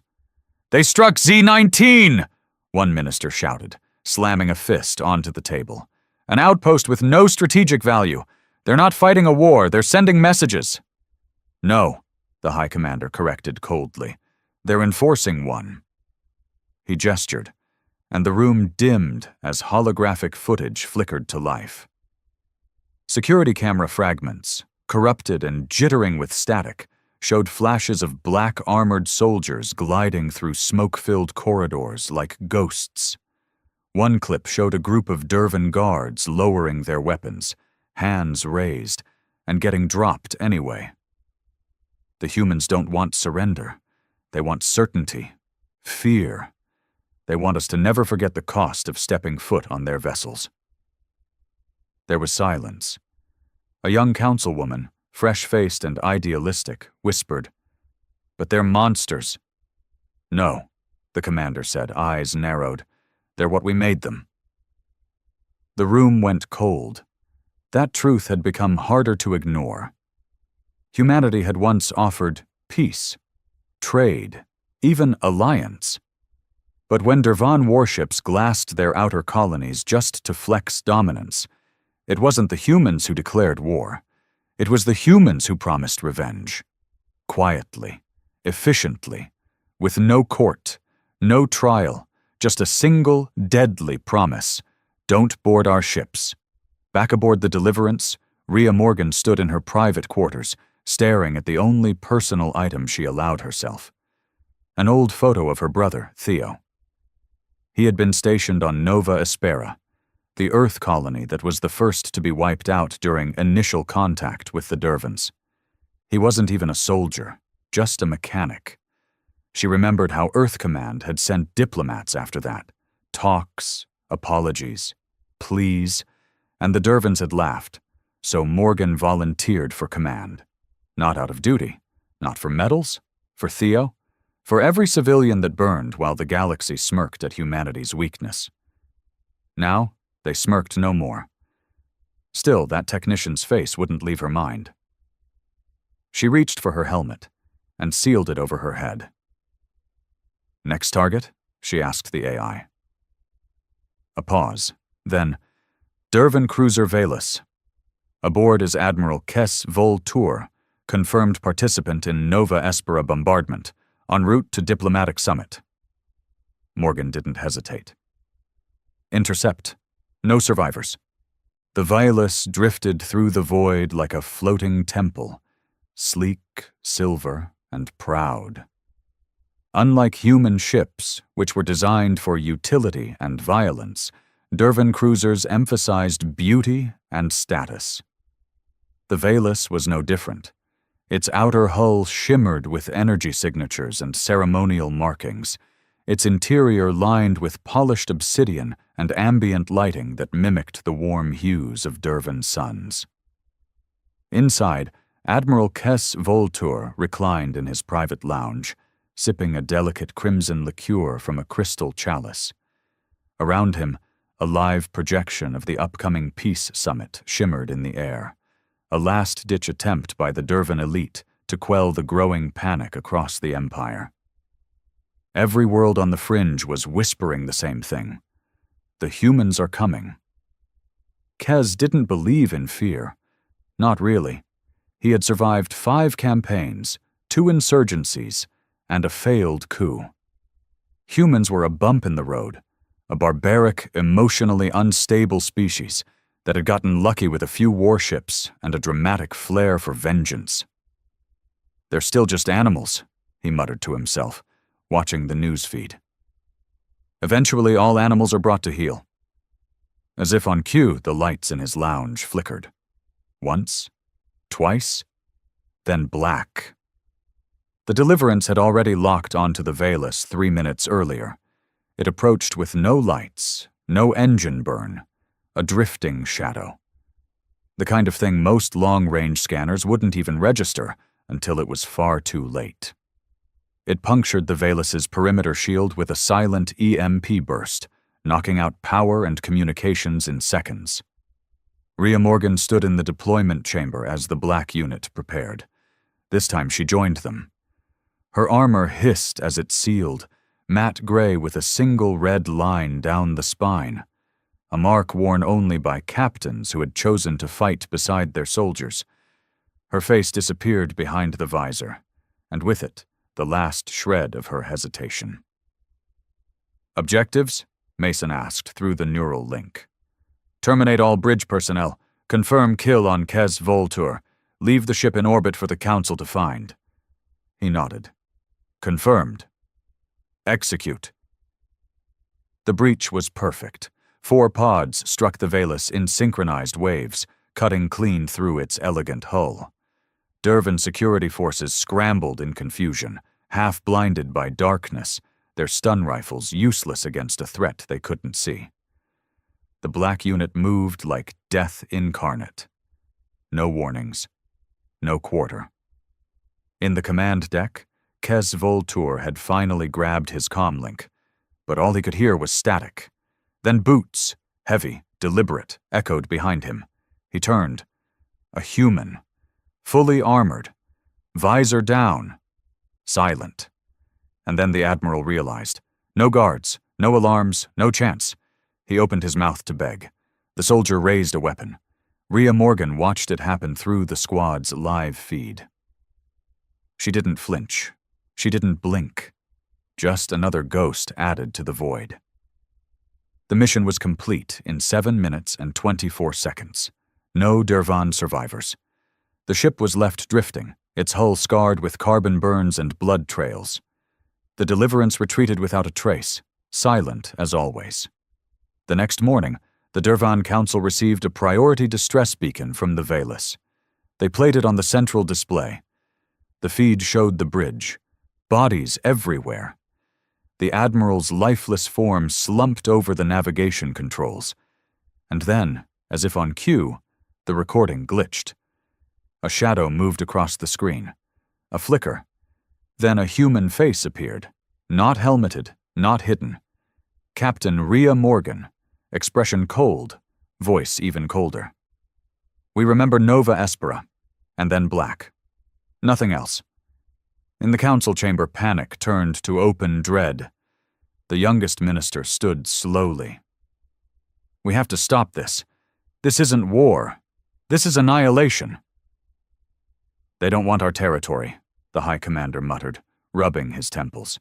"They struck Z-19!" one minister shouted, slamming a fist onto the table. "An outpost with no strategic value. They're not fighting a war, they're sending messages." "No," the High Commander corrected coldly. "They're enforcing one." He gestured, and the room dimmed as holographic footage flickered to life. Security camera fragments, corrupted and jittering with static, showed flashes of black armored soldiers gliding through smoke-filled corridors like ghosts. One clip showed a group of Dervan guards lowering their weapons, hands raised, and getting dropped anyway. The humans don't want surrender. They want certainty, fear. They want us to never forget the cost of stepping foot on their vessels. There was silence. A young councilwoman, fresh-faced and idealistic, whispered, "But they're monsters." "No," the commander said, eyes narrowed. "They're what we made them." The room went cold. That truth had become harder to ignore. Humanity had once offered peace, trade, even alliance. But when Dervan warships glassed their outer colonies just to flex dominance, it wasn't the humans who declared war. It was the humans who promised revenge. Quietly, efficiently, with no court, no trial, just a single deadly promise. "Don't board our ships." Back aboard the Deliverance, Rhea Morgan stood in her private quarters, staring at the only personal item she allowed herself. An old photo of her brother, Theo. He had been stationed on Nova Espera, the Earth colony that was the first to be wiped out during initial contact with the Dervans. He wasn't even a soldier, just a mechanic. She remembered how Earth Command had sent diplomats after that. Talks, apologies, pleas, and the Dervans had laughed, so Morgan volunteered for command. Not out of duty, not for medals, for Theo, for every civilian that burned while the galaxy smirked at humanity's weakness. Now, they smirked no more. Still, that technician's face wouldn't leave her mind. She reached for her helmet and sealed it over her head. "Next target?" she asked the AI. A pause. Then, "Dervan cruiser Valus. Aboard is Admiral Kes Voltur, confirmed participant in Nova Espera bombardment, en route to diplomatic summit." Morgan didn't hesitate. "Intercept. No survivors." The Valus drifted through the void like a floating temple, sleek, silver, and proud. Unlike human ships, which were designed for utility and violence, Dervan cruisers emphasized beauty and status. The Valus was no different. Its outer hull shimmered with energy signatures and ceremonial markings, its interior lined with polished obsidian and ambient lighting that mimicked the warm hues of Dervan suns. Inside, Admiral Kes Voltur reclined in his private lounge, sipping a delicate crimson liqueur from a crystal chalice. Around him, a live projection of the upcoming peace summit shimmered in the air, a last-ditch attempt by the Dervan elite to quell the growing panic across the Empire. Every world on the fringe was whispering the same thing. The humans are coming. Kes didn't believe in fear. Not really. He had survived 5 campaigns, 2 insurgencies, and a failed coup. Humans were a bump in the road, a barbaric, emotionally unstable species that had gotten lucky with a few warships and a dramatic flair for vengeance. "They're still just animals," he muttered to himself, watching the newsfeed. "Eventually, all animals are brought to heel." As if on cue, the lights in his lounge flickered. Once, twice, then black. The Deliverance had already locked onto the Valus 3 minutes earlier. It approached with no lights, no engine burn, a drifting shadow. The kind of thing most long-range scanners wouldn't even register until it was far too late. It punctured the Valus's perimeter shield with a silent EMP burst, knocking out power and communications in seconds. Rhea Morgan stood in the deployment chamber as the black unit prepared. This time she joined them. Her armor hissed as it sealed, matte gray with a single red line down the spine, a mark worn only by captains who had chosen to fight beside their soldiers. Her face disappeared behind the visor, and with it, the last shred of her hesitation. "Objectives?" Mason asked through the neural link. "Terminate all bridge personnel. Confirm kill on Kes Voltur. Leave the ship in orbit for the Council to find." He nodded. Confirmed. Execute. The breach was perfect. 4 pods struck the Valus in synchronized waves, cutting clean through its elegant hull. Dervan security forces scrambled in confusion, half blinded by darkness, their stun rifles useless against a threat they couldn't see. The black unit moved like death incarnate. No warnings. No quarter. In the command deck, Kes Voltur had finally grabbed his comlink, but all he could hear was static. Then boots, heavy, deliberate, echoed behind him. He turned. A human. Fully armored. Visor down. Silent. And then the Admiral realized. No guards, no alarms, no chance. He opened his mouth to beg. The soldier raised a weapon. Rhea Morgan watched it happen through the squad's live feed. She didn't flinch. She didn't blink. Just another ghost added to the void. The mission was complete in 7 minutes and 24 seconds. No Dervan survivors. The ship was left drifting, its hull scarred with carbon burns and blood trails. The Deliverance retreated without a trace, silent as always. The next morning, the Dervan Council received a priority distress beacon from the Valus. They played it on the central display. The feed showed the bridge. Bodies everywhere. The Admiral's lifeless form slumped over the navigation controls. And then, as if on cue, the recording glitched. A shadow moved across the screen. A flicker. Then a human face appeared. Not helmeted, not hidden. Captain Rhea Morgan. Expression cold, voice even colder. We remember Nova Espera, and then black. Nothing else. In the council chamber, panic turned to open dread. The youngest minister stood slowly. We have to stop this. This isn't war. This is annihilation. They don't want our territory, the High Commander muttered, rubbing his temples.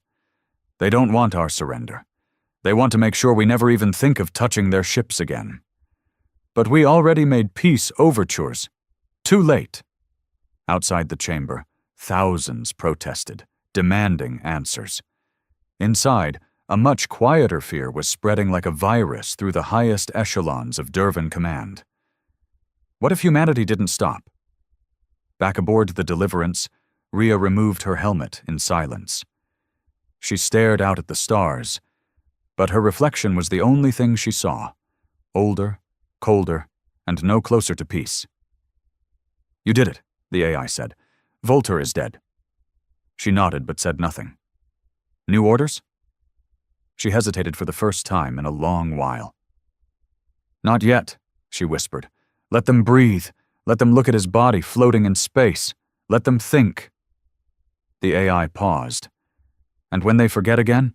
They don't want our surrender. They want to make sure we never even think of touching their ships again. But we already made peace overtures. Too late. Outside the chamber, thousands protested, demanding answers. Inside, a much quieter fear was spreading like a virus through the highest echelons of Dervan command. What if humanity didn't stop? Back aboard the Deliverance, Rhea removed her helmet in silence. She stared out at the stars, but her reflection was the only thing she saw. Older, colder, and no closer to peace. You did it, the AI said. Voltur is dead. She nodded but said nothing. New orders? She hesitated for the first time in a long while. Not yet, she whispered. Let them breathe. Let them look at his body floating in space. Let them think. The AI paused. And when they forget again?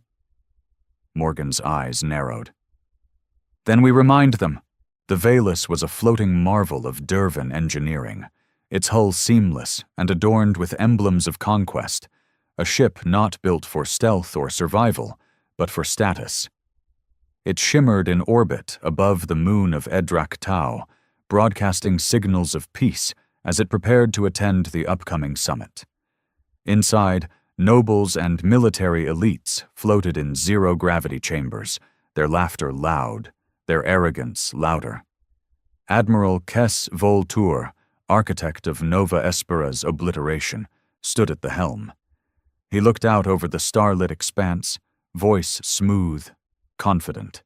Morgan's eyes narrowed. Then we remind them. The Valus was a floating marvel of Dervan engineering, its hull seamless and adorned with emblems of conquest, a ship not built for stealth or survival, but for status. It shimmered in orbit above the moon of Edrak Tau, broadcasting signals of peace as it prepared to attend the upcoming summit. Inside, nobles and military elites floated in zero-gravity chambers, their laughter loud, their arrogance louder. Admiral Kes Voltur, architect of Nova Espera's obliteration, stood at the helm. He looked out over the starlit expanse, voice smooth, confident.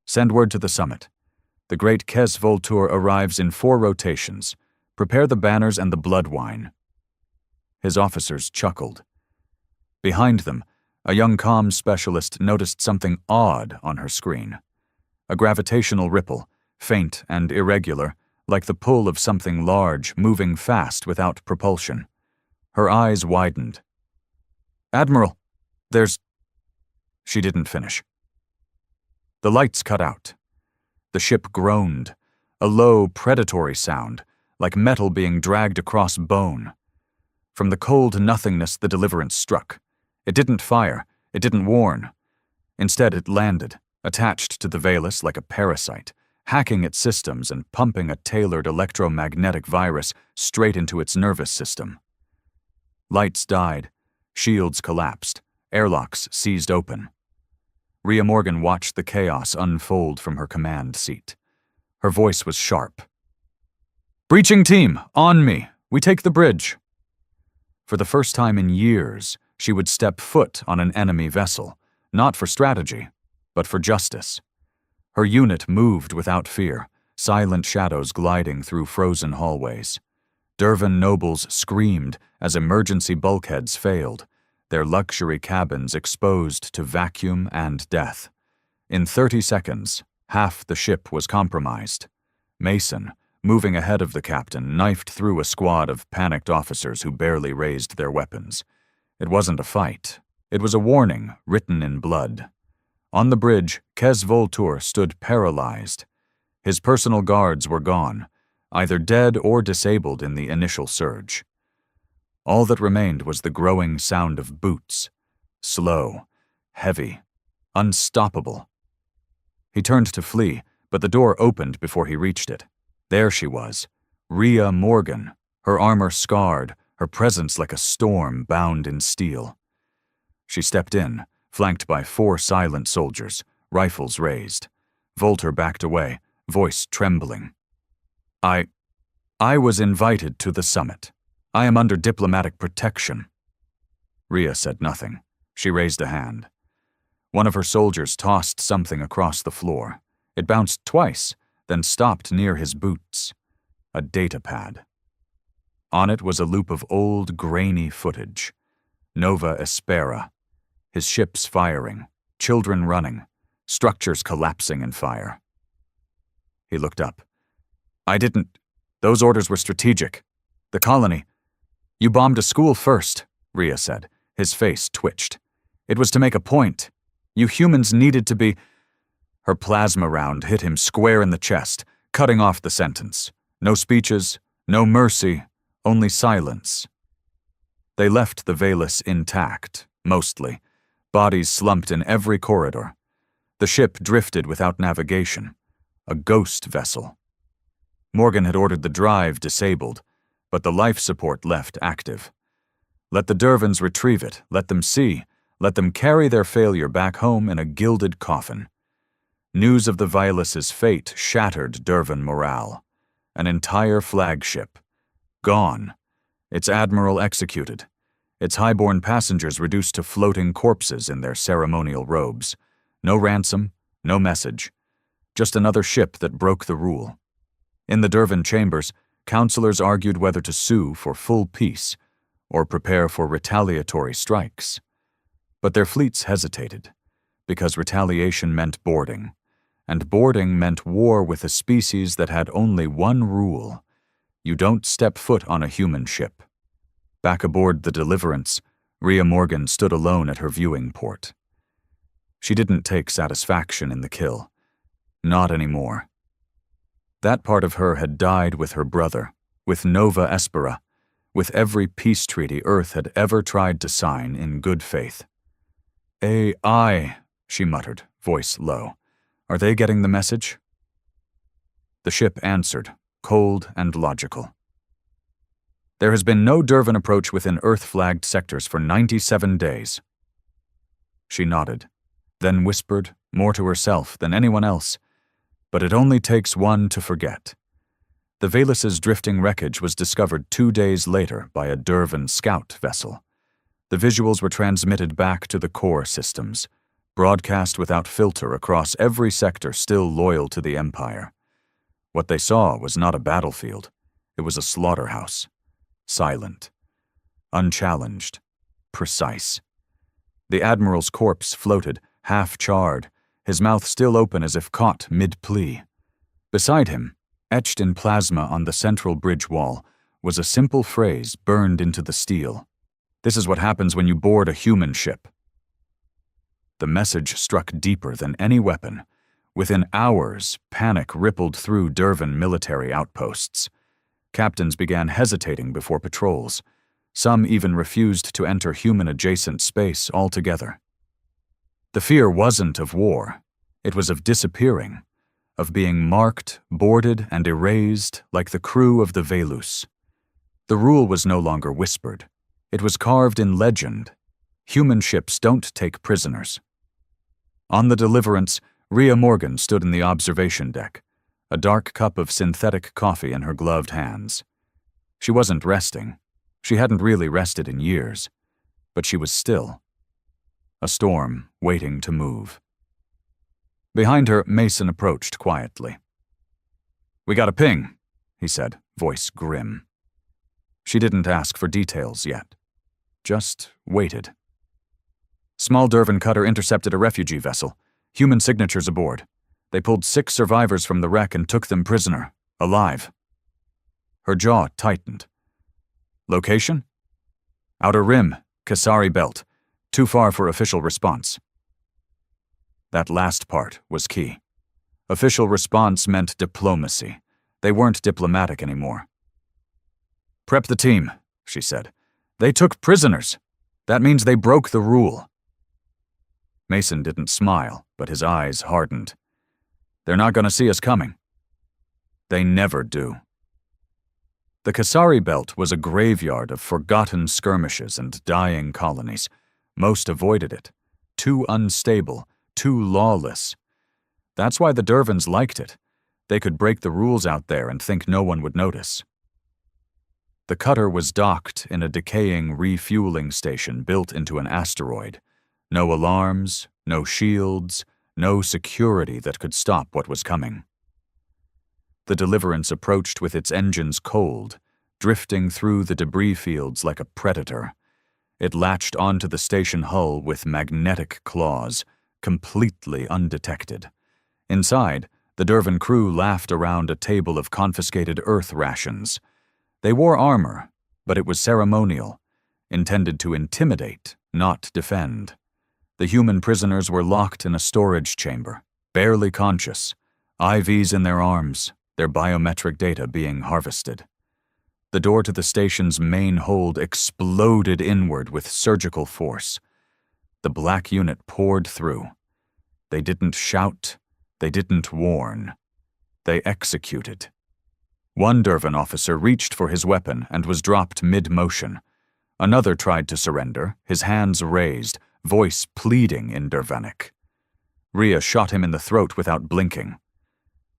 Send word to the summit. The great Kes Voltur arrives in 4 rotations. Prepare the banners and the blood wine. His officers chuckled. Behind them, a young comms specialist noticed something odd on her screen. A gravitational ripple, faint and irregular, like the pull of something large moving fast without propulsion. Her eyes widened. Admiral, there's... She didn't finish. The lights cut out. The ship groaned, a low, predatory sound, like metal being dragged across bone. From the cold nothingness the Deliverance struck. It didn't fire, it didn't warn. Instead it landed, attached to the Valus like a parasite, hacking its systems and pumping a tailored electromagnetic virus straight into its nervous system. Lights died. Shields collapsed. Airlocks seized open. Rhea Morgan watched the chaos unfold from her command seat. Her voice was sharp. "Breaching team, on me! We take the bridge!" For the first time in years, she would step foot on an enemy vessel, not for strategy, but for justice. Her unit moved without fear, silent shadows gliding through frozen hallways. Dervan nobles screamed as emergency bulkheads failed, their luxury cabins exposed to vacuum and death. In 30 seconds, half the ship was compromised. Mason, moving ahead of the captain, knifed through a squad of panicked officers who barely raised their weapons. It wasn't a fight. It was a warning written in blood. On the bridge, Kes Voltur stood paralyzed. His personal guards were gone, either dead or disabled in the initial surge. All that remained was the growing sound of boots. Slow, heavy, unstoppable. He turned to flee, but the door opened before he reached it. There she was, Rhea Morgan, her armor scarred, her presence like a storm bound in steel. She stepped in, flanked by 4 silent soldiers, rifles raised. Volter backed away, voice trembling. I was invited to the summit. I am under diplomatic protection." Rhea said nothing. She raised a hand. One of her soldiers tossed something across the floor. It bounced twice, then stopped near his boots. A data pad. On it was a loop of old, grainy footage. Nova Espera. His ships firing, children running, structures collapsing in fire. He looked up. Those orders were strategic. The colony. You bombed a school first, Rhea said. His face twitched. It was to make a point. You humans needed to be... Her plasma round hit him square in the chest, cutting off the sentence. No speeches, no mercy, only silence. They left the Valus intact, mostly. Bodies slumped in every corridor. The ship drifted without navigation. A ghost vessel. Morgan had ordered the drive disabled, but the life support left active. Let the Dervans retrieve it, let them see, let them carry their failure back home in a gilded coffin. News of the Vilus's fate shattered Dervan morale. An entire flagship. Gone. Its admiral executed. Its highborn passengers reduced to floating corpses in their ceremonial robes. No ransom, no message. Just another ship that broke the rule. In the Dervan chambers, counselors argued whether to sue for full peace or prepare for retaliatory strikes. But their fleets hesitated, because retaliation meant boarding, and boarding meant war with a species that had only one rule: you don't step foot on a human ship. Back aboard the Deliverance, Rhea Morgan stood alone at her viewing port. She didn't take satisfaction in the kill. Not anymore. That part of her had died with her brother, with Nova Espera, with every peace treaty Earth had ever tried to sign in good faith. AI, she muttered, voice low. Are they getting the message? The ship answered, cold and logical. There has been no Dervan approach within Earth-flagged sectors for 97 days. She nodded, then whispered, more to herself than anyone else, but it only takes one to forget. The Valus's drifting wreckage was discovered 2 days later by a Dervan scout vessel. The visuals were transmitted back to the core systems, broadcast without filter across every sector still loyal to the Empire. What they saw was not a battlefield. It was a slaughterhouse. Silent. Unchallenged. Precise. The Admiral's corpse floated, half-charred, his mouth still open as if caught mid-plea. Beside him, etched in plasma on the central bridge wall, was a simple phrase burned into the steel. This is what happens when you board a human ship. The message struck deeper than any weapon. Within hours, panic rippled through Dervan military outposts. Captains began hesitating before patrols. Some even refused to enter human-adjacent space altogether. The fear wasn't of war. It was of disappearing, of being marked, boarded, and erased like the crew of the Valus. The rule was no longer whispered. It was carved in legend. Human ships don't take prisoners. On the Deliverance, Rhea Morgan stood in the observation deck, a dark cup of synthetic coffee in her gloved hands. She wasn't resting. She hadn't really rested in years. But she was still. A storm waiting to move. Behind her, Mason approached quietly. "We got a ping," he said, voice grim. She didn't ask for details yet. Just waited. Small Dervan cutter intercepted a refugee vessel. Human signatures aboard. They pulled 6 survivors from the wreck and took them prisoner, alive. Her jaw tightened. Location? Outer Rim, Kasari Belt. Too far for official response. That last part was key. Official response meant diplomacy. They weren't diplomatic anymore. "Prep the team," she said. "They took prisoners. That means they broke the rule." Mason didn't smile, but his eyes hardened. "They're not going to see us coming." They never do. The Kasari Belt was a graveyard of forgotten skirmishes and dying colonies. Most avoided it. Too unstable, too lawless. That's why the Dervans liked it. They could break the rules out there and think no one would notice. The cutter was docked in a decaying refueling station built into an asteroid. No alarms, no shields, no security that could stop what was coming. The Deliverance approached with its engines cold, drifting through the debris fields like a predator. It latched onto the station hull with magnetic claws, completely undetected. Inside, the Dervan crew laughed around a table of confiscated Earth rations. They wore armor, but it was ceremonial, intended to intimidate, not defend. The human prisoners were locked in a storage chamber, barely conscious, IVs in their arms, their biometric data being harvested. The door to the station's main hold exploded inward with surgical force. The black unit poured through. They didn't shout, they didn't warn. They executed. One Dervan officer reached for his weapon and was dropped mid-motion. Another tried to surrender, his hands raised, voice pleading in Dervanic. Rhea shot him in the throat without blinking.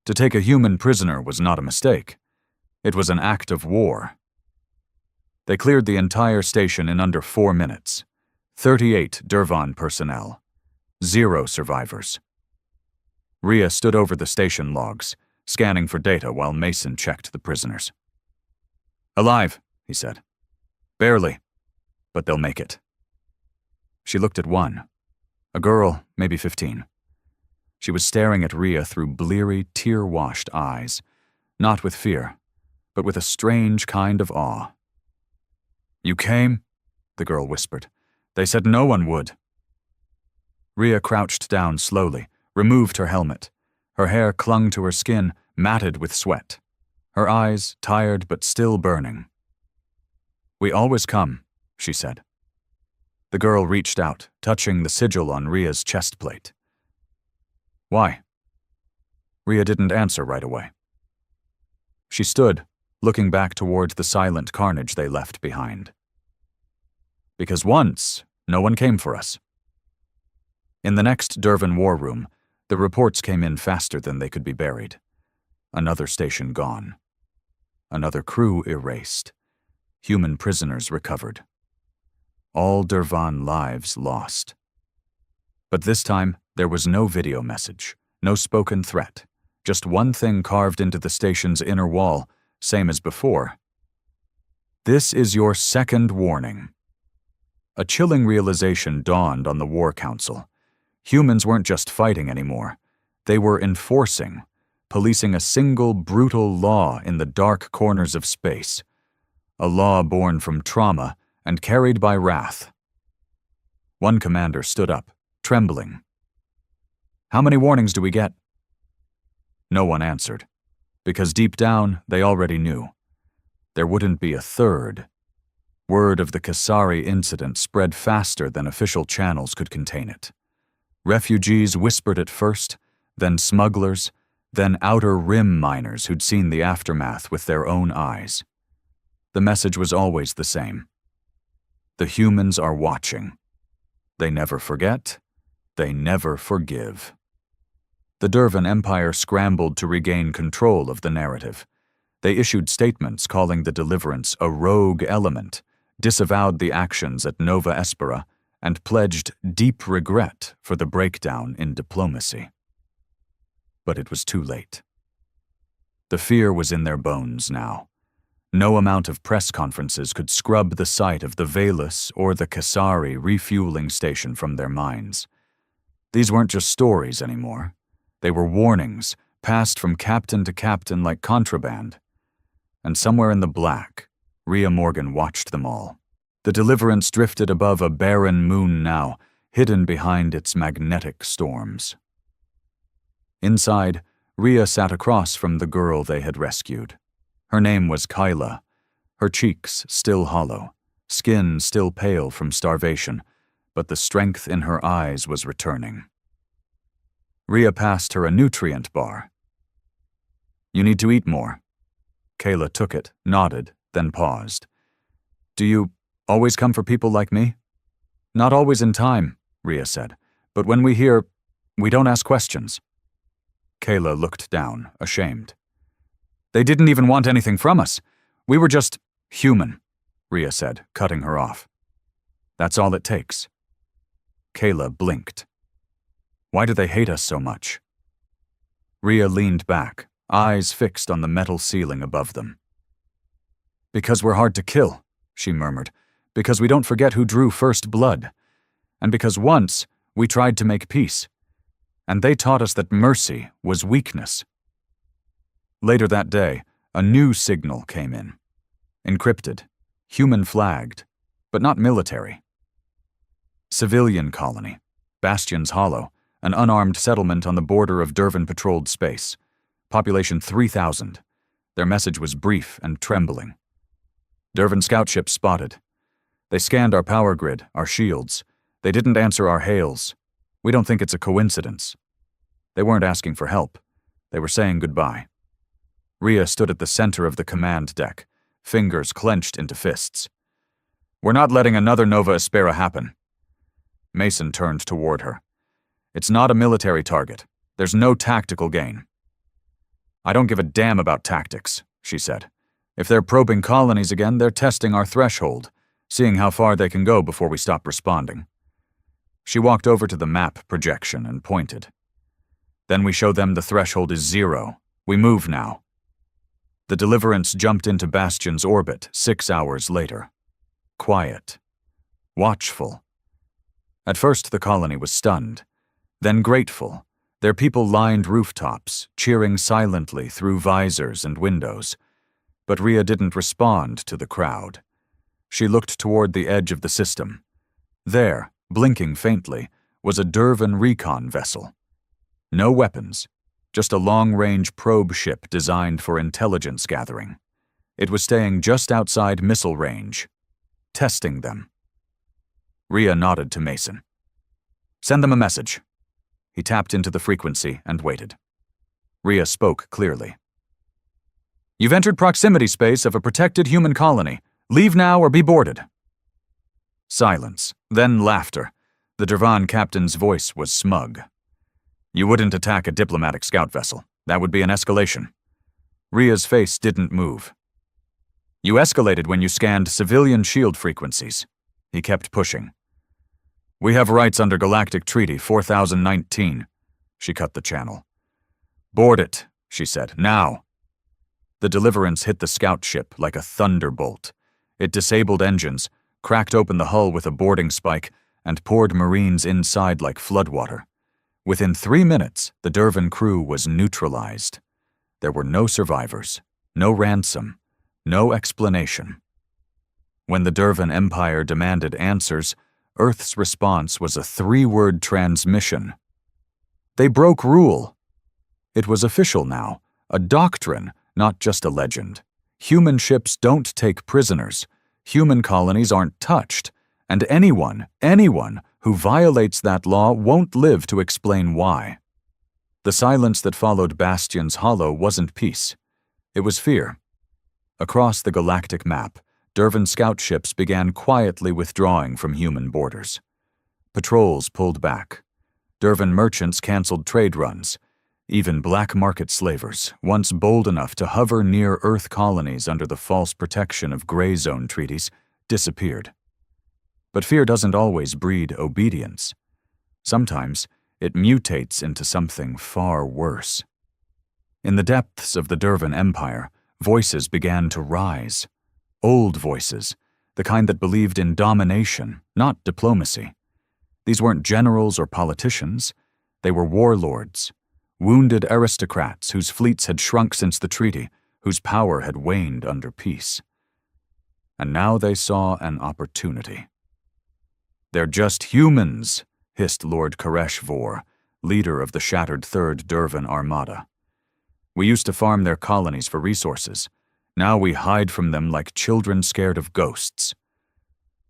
To take a human prisoner was not a mistake. It was an act of war. They cleared the entire station in under 4 minutes. 38 Dervan personnel. 0 survivors. Rhea stood over the station logs, scanning for data while Mason checked the prisoners. "Alive," he said. "Barely, but they'll make it." She looked at one. A girl, maybe 15. She was staring at Rhea through bleary, tear-washed eyes, not with fear, but with a strange kind of awe. "You came?" the girl whispered. "They said no one would." Rhea crouched down slowly, removed her helmet. Her hair clung to her skin, matted with sweat. Her eyes, tired but still burning. "We always come," she said. The girl reached out, touching the sigil on Rhea's chest plate. "Why?" Rhea didn't answer right away. She stood, looking back toward the silent carnage they left behind. "Because once, no one came for us." In the next Dervan war room, the reports came in faster than they could be buried. Another station gone. Another crew erased. Human prisoners recovered. All Dervan lives lost. But this time, there was no video message, no spoken threat, just one thing carved into the station's inner wall, same as before. "This is your second warning." A chilling realization dawned on the War Council. Humans weren't just fighting anymore. They were enforcing, policing a single brutal law in the dark corners of space. A law born from trauma and carried by wrath. One commander stood up, trembling. "How many warnings do we get?" No one answered, because deep down they already knew. There wouldn't be a third. Word of the Kasari incident spread faster than official channels could contain it. Refugees whispered it first, then smugglers, then Outer Rim miners who'd seen the aftermath with their own eyes. The message was always the same. The humans are watching. They never forget. They never forgive. The Dervan Empire scrambled to regain control of the narrative. They issued statements calling the Deliverance a rogue element, disavowed the actions at Nova Espera, and pledged deep regret for the breakdown in diplomacy. But it was too late. The fear was in their bones now. No amount of press conferences could scrub the sight of the Velis or the Kasari refueling station from their minds. These weren't just stories anymore. They were warnings, passed from captain to captain like contraband. And somewhere in the black, Rhea Morgan watched them all. The Deliverance drifted above a barren moon now, hidden behind its magnetic storms. Inside, Rhea sat across from the girl they had rescued. Her name was Kyla, her cheeks still hollow, skin still pale from starvation, but the strength in her eyes was returning. Rhea passed her a nutrient bar. "You need to eat more." Kayla took it, nodded, then paused. "Do you always come for people like me?" "Not always in time," Rhea said, "but when we hear, we don't ask questions." Kayla looked down, ashamed. "They didn't even want anything from us. We were just human," Rhea said, cutting her off. "That's all it takes." Kayla blinked. "Why do they hate us so much?" Rhea leaned back, eyes fixed on the metal ceiling above them. "Because we're hard to kill," she murmured. "Because we don't forget who drew first blood. And because once we tried to make peace. And they taught us that mercy was weakness." Later that day, a new signal came in. Encrypted, human-flagged, but not military. Civilian colony, Bastion's Hollow, an unarmed settlement on the border of Dervan-patrolled space. Population 3,000. Their message was brief and trembling. "Dervan scout ships spotted. They scanned our power grid, our shields. They didn't answer our hails. We don't think it's a coincidence." They weren't asking for help. They were saying goodbye. Rhea stood at the center of the command deck, fingers clenched into fists. "We're not letting another Nova Espera happen." Mason turned toward her. "It's not a military target. There's no tactical gain." "I don't give a damn about tactics," she said. "If they're probing colonies again, they're testing our threshold, seeing how far they can go before we stop responding." She walked over to the map projection and pointed. "Then we show them the threshold is 0. We move now." The Deliverance jumped into Bastion's orbit 6 hours later. Quiet. Watchful. At first the colony was stunned, then grateful. Their people lined rooftops, cheering silently through visors and windows. But Rhea didn't respond to the crowd. She looked toward the edge of the system. There, blinking faintly, was a Dervan recon vessel. No weapons, just a long-range probe ship designed for intelligence gathering. It was staying just outside missile range, testing them. Rhea nodded to Mason. "Send them a message." He tapped into the frequency and waited. Rhea spoke clearly. "You've entered proximity space of a protected human colony. Leave now or be boarded." Silence, then laughter. The Dervan captain's voice was smug. "You wouldn't attack a diplomatic scout vessel. That would be an escalation." Rhea's face didn't move. "You escalated when you scanned civilian shield frequencies." He kept pushing. "We have rights under Galactic Treaty 4019. She cut the channel. "Board it," she said. "Now." The Deliverance hit the scout ship like a thunderbolt. It disabled engines, cracked open the hull with a boarding spike, and poured Marines inside like floodwater. Within 3 minutes, the Dervan crew was neutralized. There were no survivors, no ransom, no explanation. When the Dervan Empire demanded answers, Earth's response was a 3-word transmission. They broke rule. It was official now, a doctrine, not just a legend. Human ships don't take prisoners. Human colonies aren't touched. And anyone who violates that law won't live to explain why. The silence that followed Bastion's Hollow wasn't peace. It was fear. Across the galactic map, Dervan scout ships began quietly withdrawing from human borders. Patrols pulled back. Dervan merchants canceled trade runs. Even black market slavers, once bold enough to hover near Earth colonies under the false protection of gray zone treaties, disappeared. But fear doesn't always breed obedience. Sometimes it mutates into something far worse. In the depths of the Dervan Empire, voices began to rise. Old voices, the kind that believed in domination, not diplomacy. These weren't generals or politicians. They were warlords, wounded aristocrats whose fleets had shrunk since the treaty, whose power had waned under peace. And now they saw an opportunity. "They're just humans," hissed Lord Koresh Vor, leader of the shattered Third Dervan Armada. "We used to farm their colonies for resources. Now we hide from them like children scared of ghosts."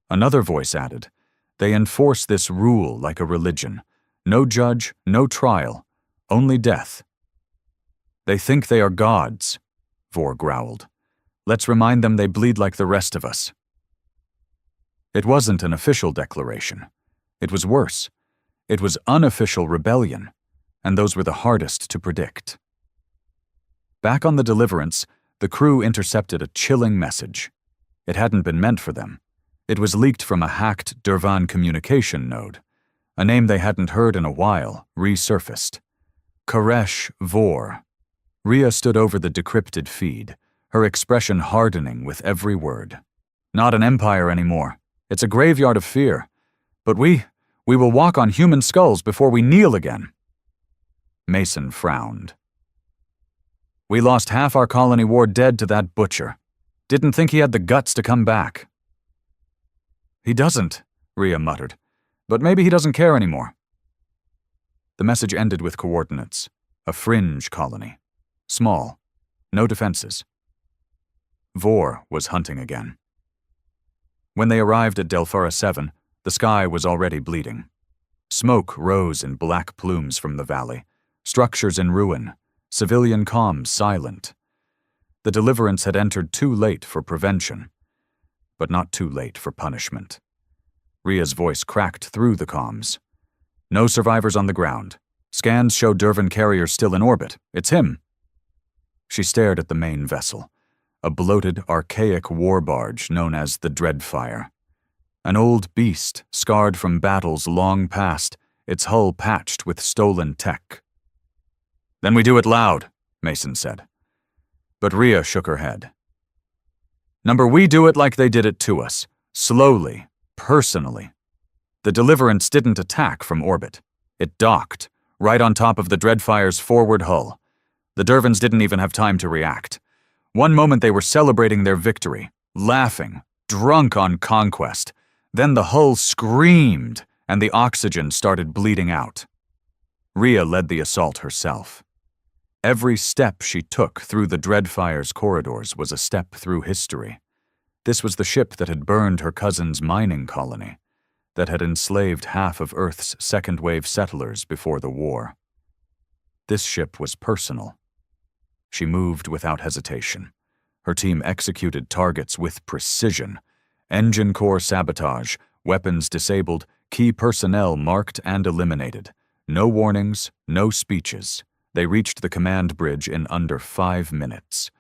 Another voice added, "They enforce this rule like a religion. No judge, no trial, only death." "They think they are gods," Vor growled. "Let's remind them they bleed like the rest of us." It wasn't an official declaration. It was worse. It was unofficial rebellion, and those were the hardest to predict. Back on the Deliverance, the crew intercepted a chilling message. It hadn't been meant for them. It was leaked from a hacked Dervan communication node. A name they hadn't heard in a while resurfaced. Koresh Vor. Rhea stood over the decrypted feed, her expression hardening with every word. "Not an empire anymore. It's a graveyard of fear. But we will walk on human skulls before we kneel again." Mason frowned. "We lost half our colony war dead to that butcher. Didn't think he had the guts to come back." "He doesn't," Rhea muttered. "But maybe he doesn't care anymore." The message ended with coordinates. A fringe colony. Small. No defenses. Vor was hunting again. When they arrived at Delphara 7, the sky was already bleeding. Smoke rose in black plumes from the valley. Structures in ruin. Civilian comms silent. The Deliverance had entered too late for prevention, but not too late for punishment. Rhea's voice cracked through the comms. "No survivors on the ground. Scans show Dervan carriers still in orbit. It's him." She stared at the main vessel, a bloated, archaic war barge known as the Dreadfire. An old beast, scarred from battles long past, its hull patched with stolen tech. "Then we do it loud," Mason said. But Rhea shook her head. We do it like they did it to us. Slowly, personally. The Deliverance didn't attack from orbit. It docked, right on top of the Dreadfire's forward hull. The Dervans didn't even have time to react. One moment they were celebrating their victory, laughing, drunk on conquest. Then the hull screamed, and the oxygen started bleeding out. Rhea led the assault herself. Every step she took through the Dreadfire's corridors was a step through history. This was the ship that had burned her cousin's mining colony, that had enslaved half of Earth's second-wave settlers before the war. This ship was personal. She moved without hesitation. Her team executed targets with precision. Engine core sabotage, weapons disabled, key personnel marked and eliminated. No warnings, no speeches. They reached the command bridge in under 5 minutes.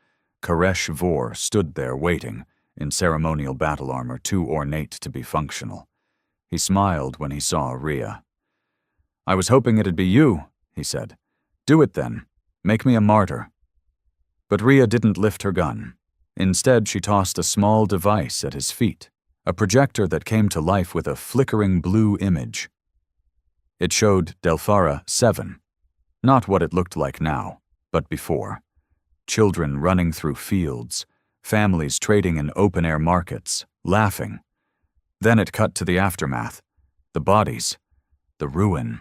Koresh Vor stood there waiting, in ceremonial battle armor too ornate to be functional. He smiled when he saw Rhea. "I was hoping it'd be you," he said. "Do it then. Make me a martyr." But Rhea didn't lift her gun. Instead, she tossed a small device at his feet, a projector that came to life with a flickering blue image. It showed Delphara 7. Not what it looked like now, but before. Children running through fields, families trading in open-air markets, laughing. Then it cut to the aftermath, the bodies, the ruin.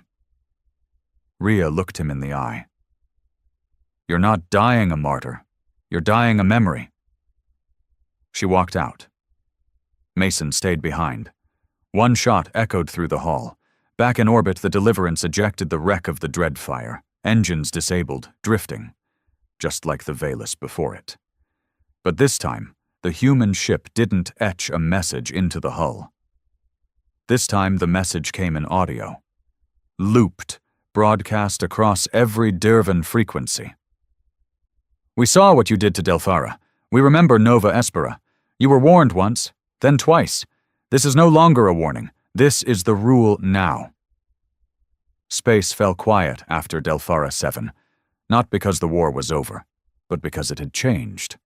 Rhea looked him in the eye. "You're not dying a martyr. You're dying a memory." She walked out. Mason stayed behind. One shot echoed through the hall. Back in orbit, the Deliverance ejected the wreck of the Dreadfire. Engines disabled, drifting, just like the Valus before it. But this time, the human ship didn't etch a message into the hull. This time the message came in audio. Looped, broadcast across every Dervan frequency. "We saw what you did to Delphara. We remember Nova Espera. You were warned once, then twice. This is no longer a warning. This is the rule now." Space fell quiet after Delphara 7, not because the war was over, but because it had changed.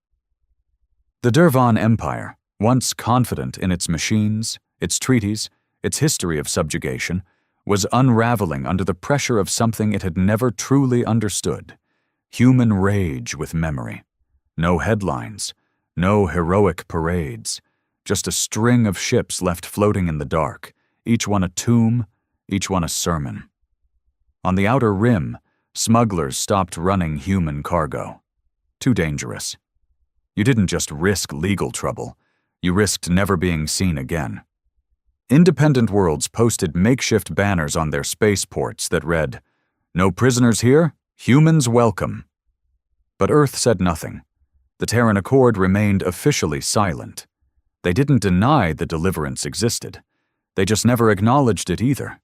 The Dervan Empire, once confident in its machines, its treaties, its history of subjugation, was unraveling under the pressure of something it had never truly understood: human rage with memory. No headlines, no heroic parades, just a string of ships left floating in the dark, each one a tomb, each one a sermon. On the outer rim, smugglers stopped running human cargo. Too dangerous. You didn't just risk legal trouble, you risked never being seen again. Independent worlds posted makeshift banners on their spaceports that read, "No prisoners here, humans welcome." But Earth said nothing. The Terran Accord remained officially silent. They didn't deny the deliverance existed. They just never acknowledged it either,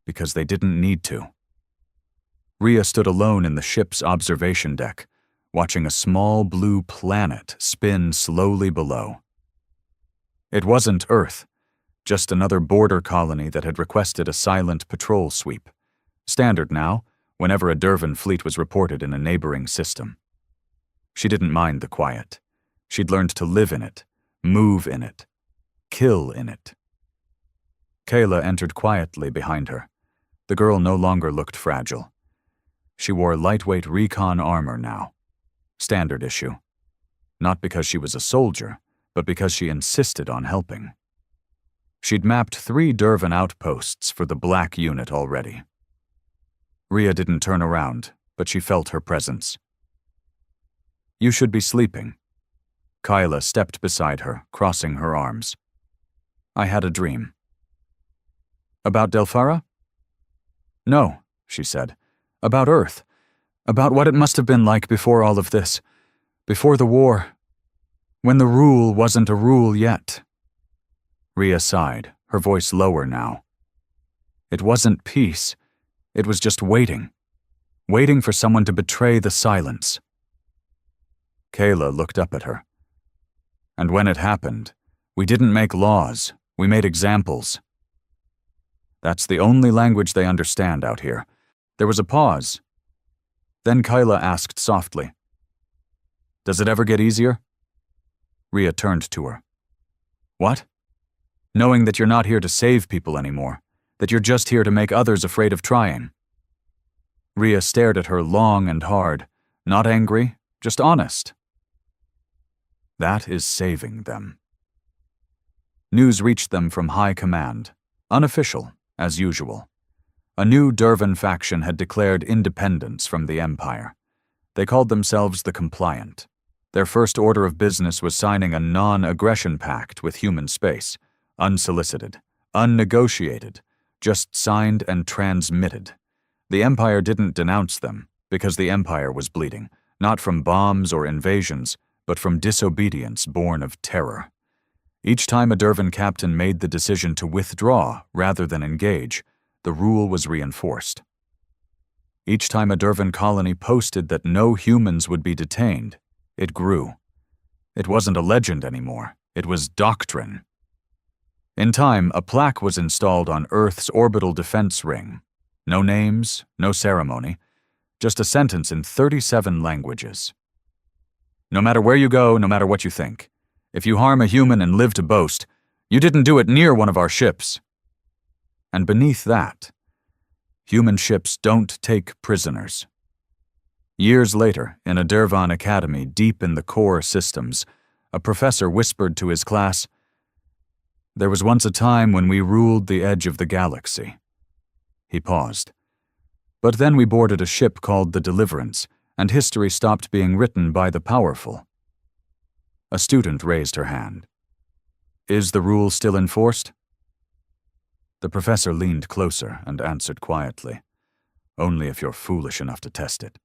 because they didn't need to. Rhea stood alone in the ship's observation deck, watching a small blue planet spin slowly below. It wasn't Earth, just another border colony that had requested a silent patrol sweep. Standard now, whenever a Dervan fleet was reported in a neighboring system. She didn't mind the quiet. She'd learned to live in it, move in it, kill in it. Kayla entered quietly behind her. The girl no longer looked fragile. She wore lightweight recon armor now. Standard issue. Not because she was a soldier, but because she insisted on helping. She'd mapped 3 Dervan outposts for the Black Unit already. Rhea didn't turn around, but she felt her presence. "You should be sleeping." Kyla stepped beside her, crossing her arms. "I had a dream." "About Delphara?" "No," she said. "About Earth. About what it must have been like before all of this. Before the war. When the rule wasn't a rule yet." Rhea sighed, her voice lower now. It wasn't peace. It was just waiting. Waiting for someone to betray the silence. Kayla looked up at her. "And when it happened, we didn't make laws, we made examples." That's the only language they understand out here. There was a pause. Then Kyla asked softly, "Does it ever get easier?" Rhea turned to her. "What?" "Knowing that you're not here to save people anymore, that you're just here to make others afraid of trying." Rhea stared at her long and hard, not angry, just honest. That is saving them. News reached them from high command, unofficial, as usual. A new Dervan faction had declared independence from the Empire. They called themselves the Compliant. Their first order of business was signing a non-aggression pact with human space, unsolicited, unnegotiated, just signed and transmitted. The Empire didn't denounce them, because the Empire was bleeding, not from bombs or invasions, but from disobedience born of terror. Each time a Dervan captain made the decision to withdraw rather than engage, the rule was reinforced. Each time a Dervan colony posted that no humans would be detained, it grew. It wasn't a legend anymore, it was doctrine. In time, a plaque was installed on Earth's orbital defense ring. No names, no ceremony, just a sentence in 37 languages. "No matter where you go, no matter what you think, if you harm a human and live to boast, you didn't do it near one of our ships." And beneath that, human ships don't take prisoners. Years later, in a Dervan academy deep in the core systems, a professor whispered to his class, "There was once a time when we ruled the edge of the galaxy." He paused. "But then we boarded a ship called the Deliverance, and history stopped being written by the powerful." A student raised her hand. "Is the rule still enforced?" The professor leaned closer and answered quietly, "Only if you're foolish enough to test it."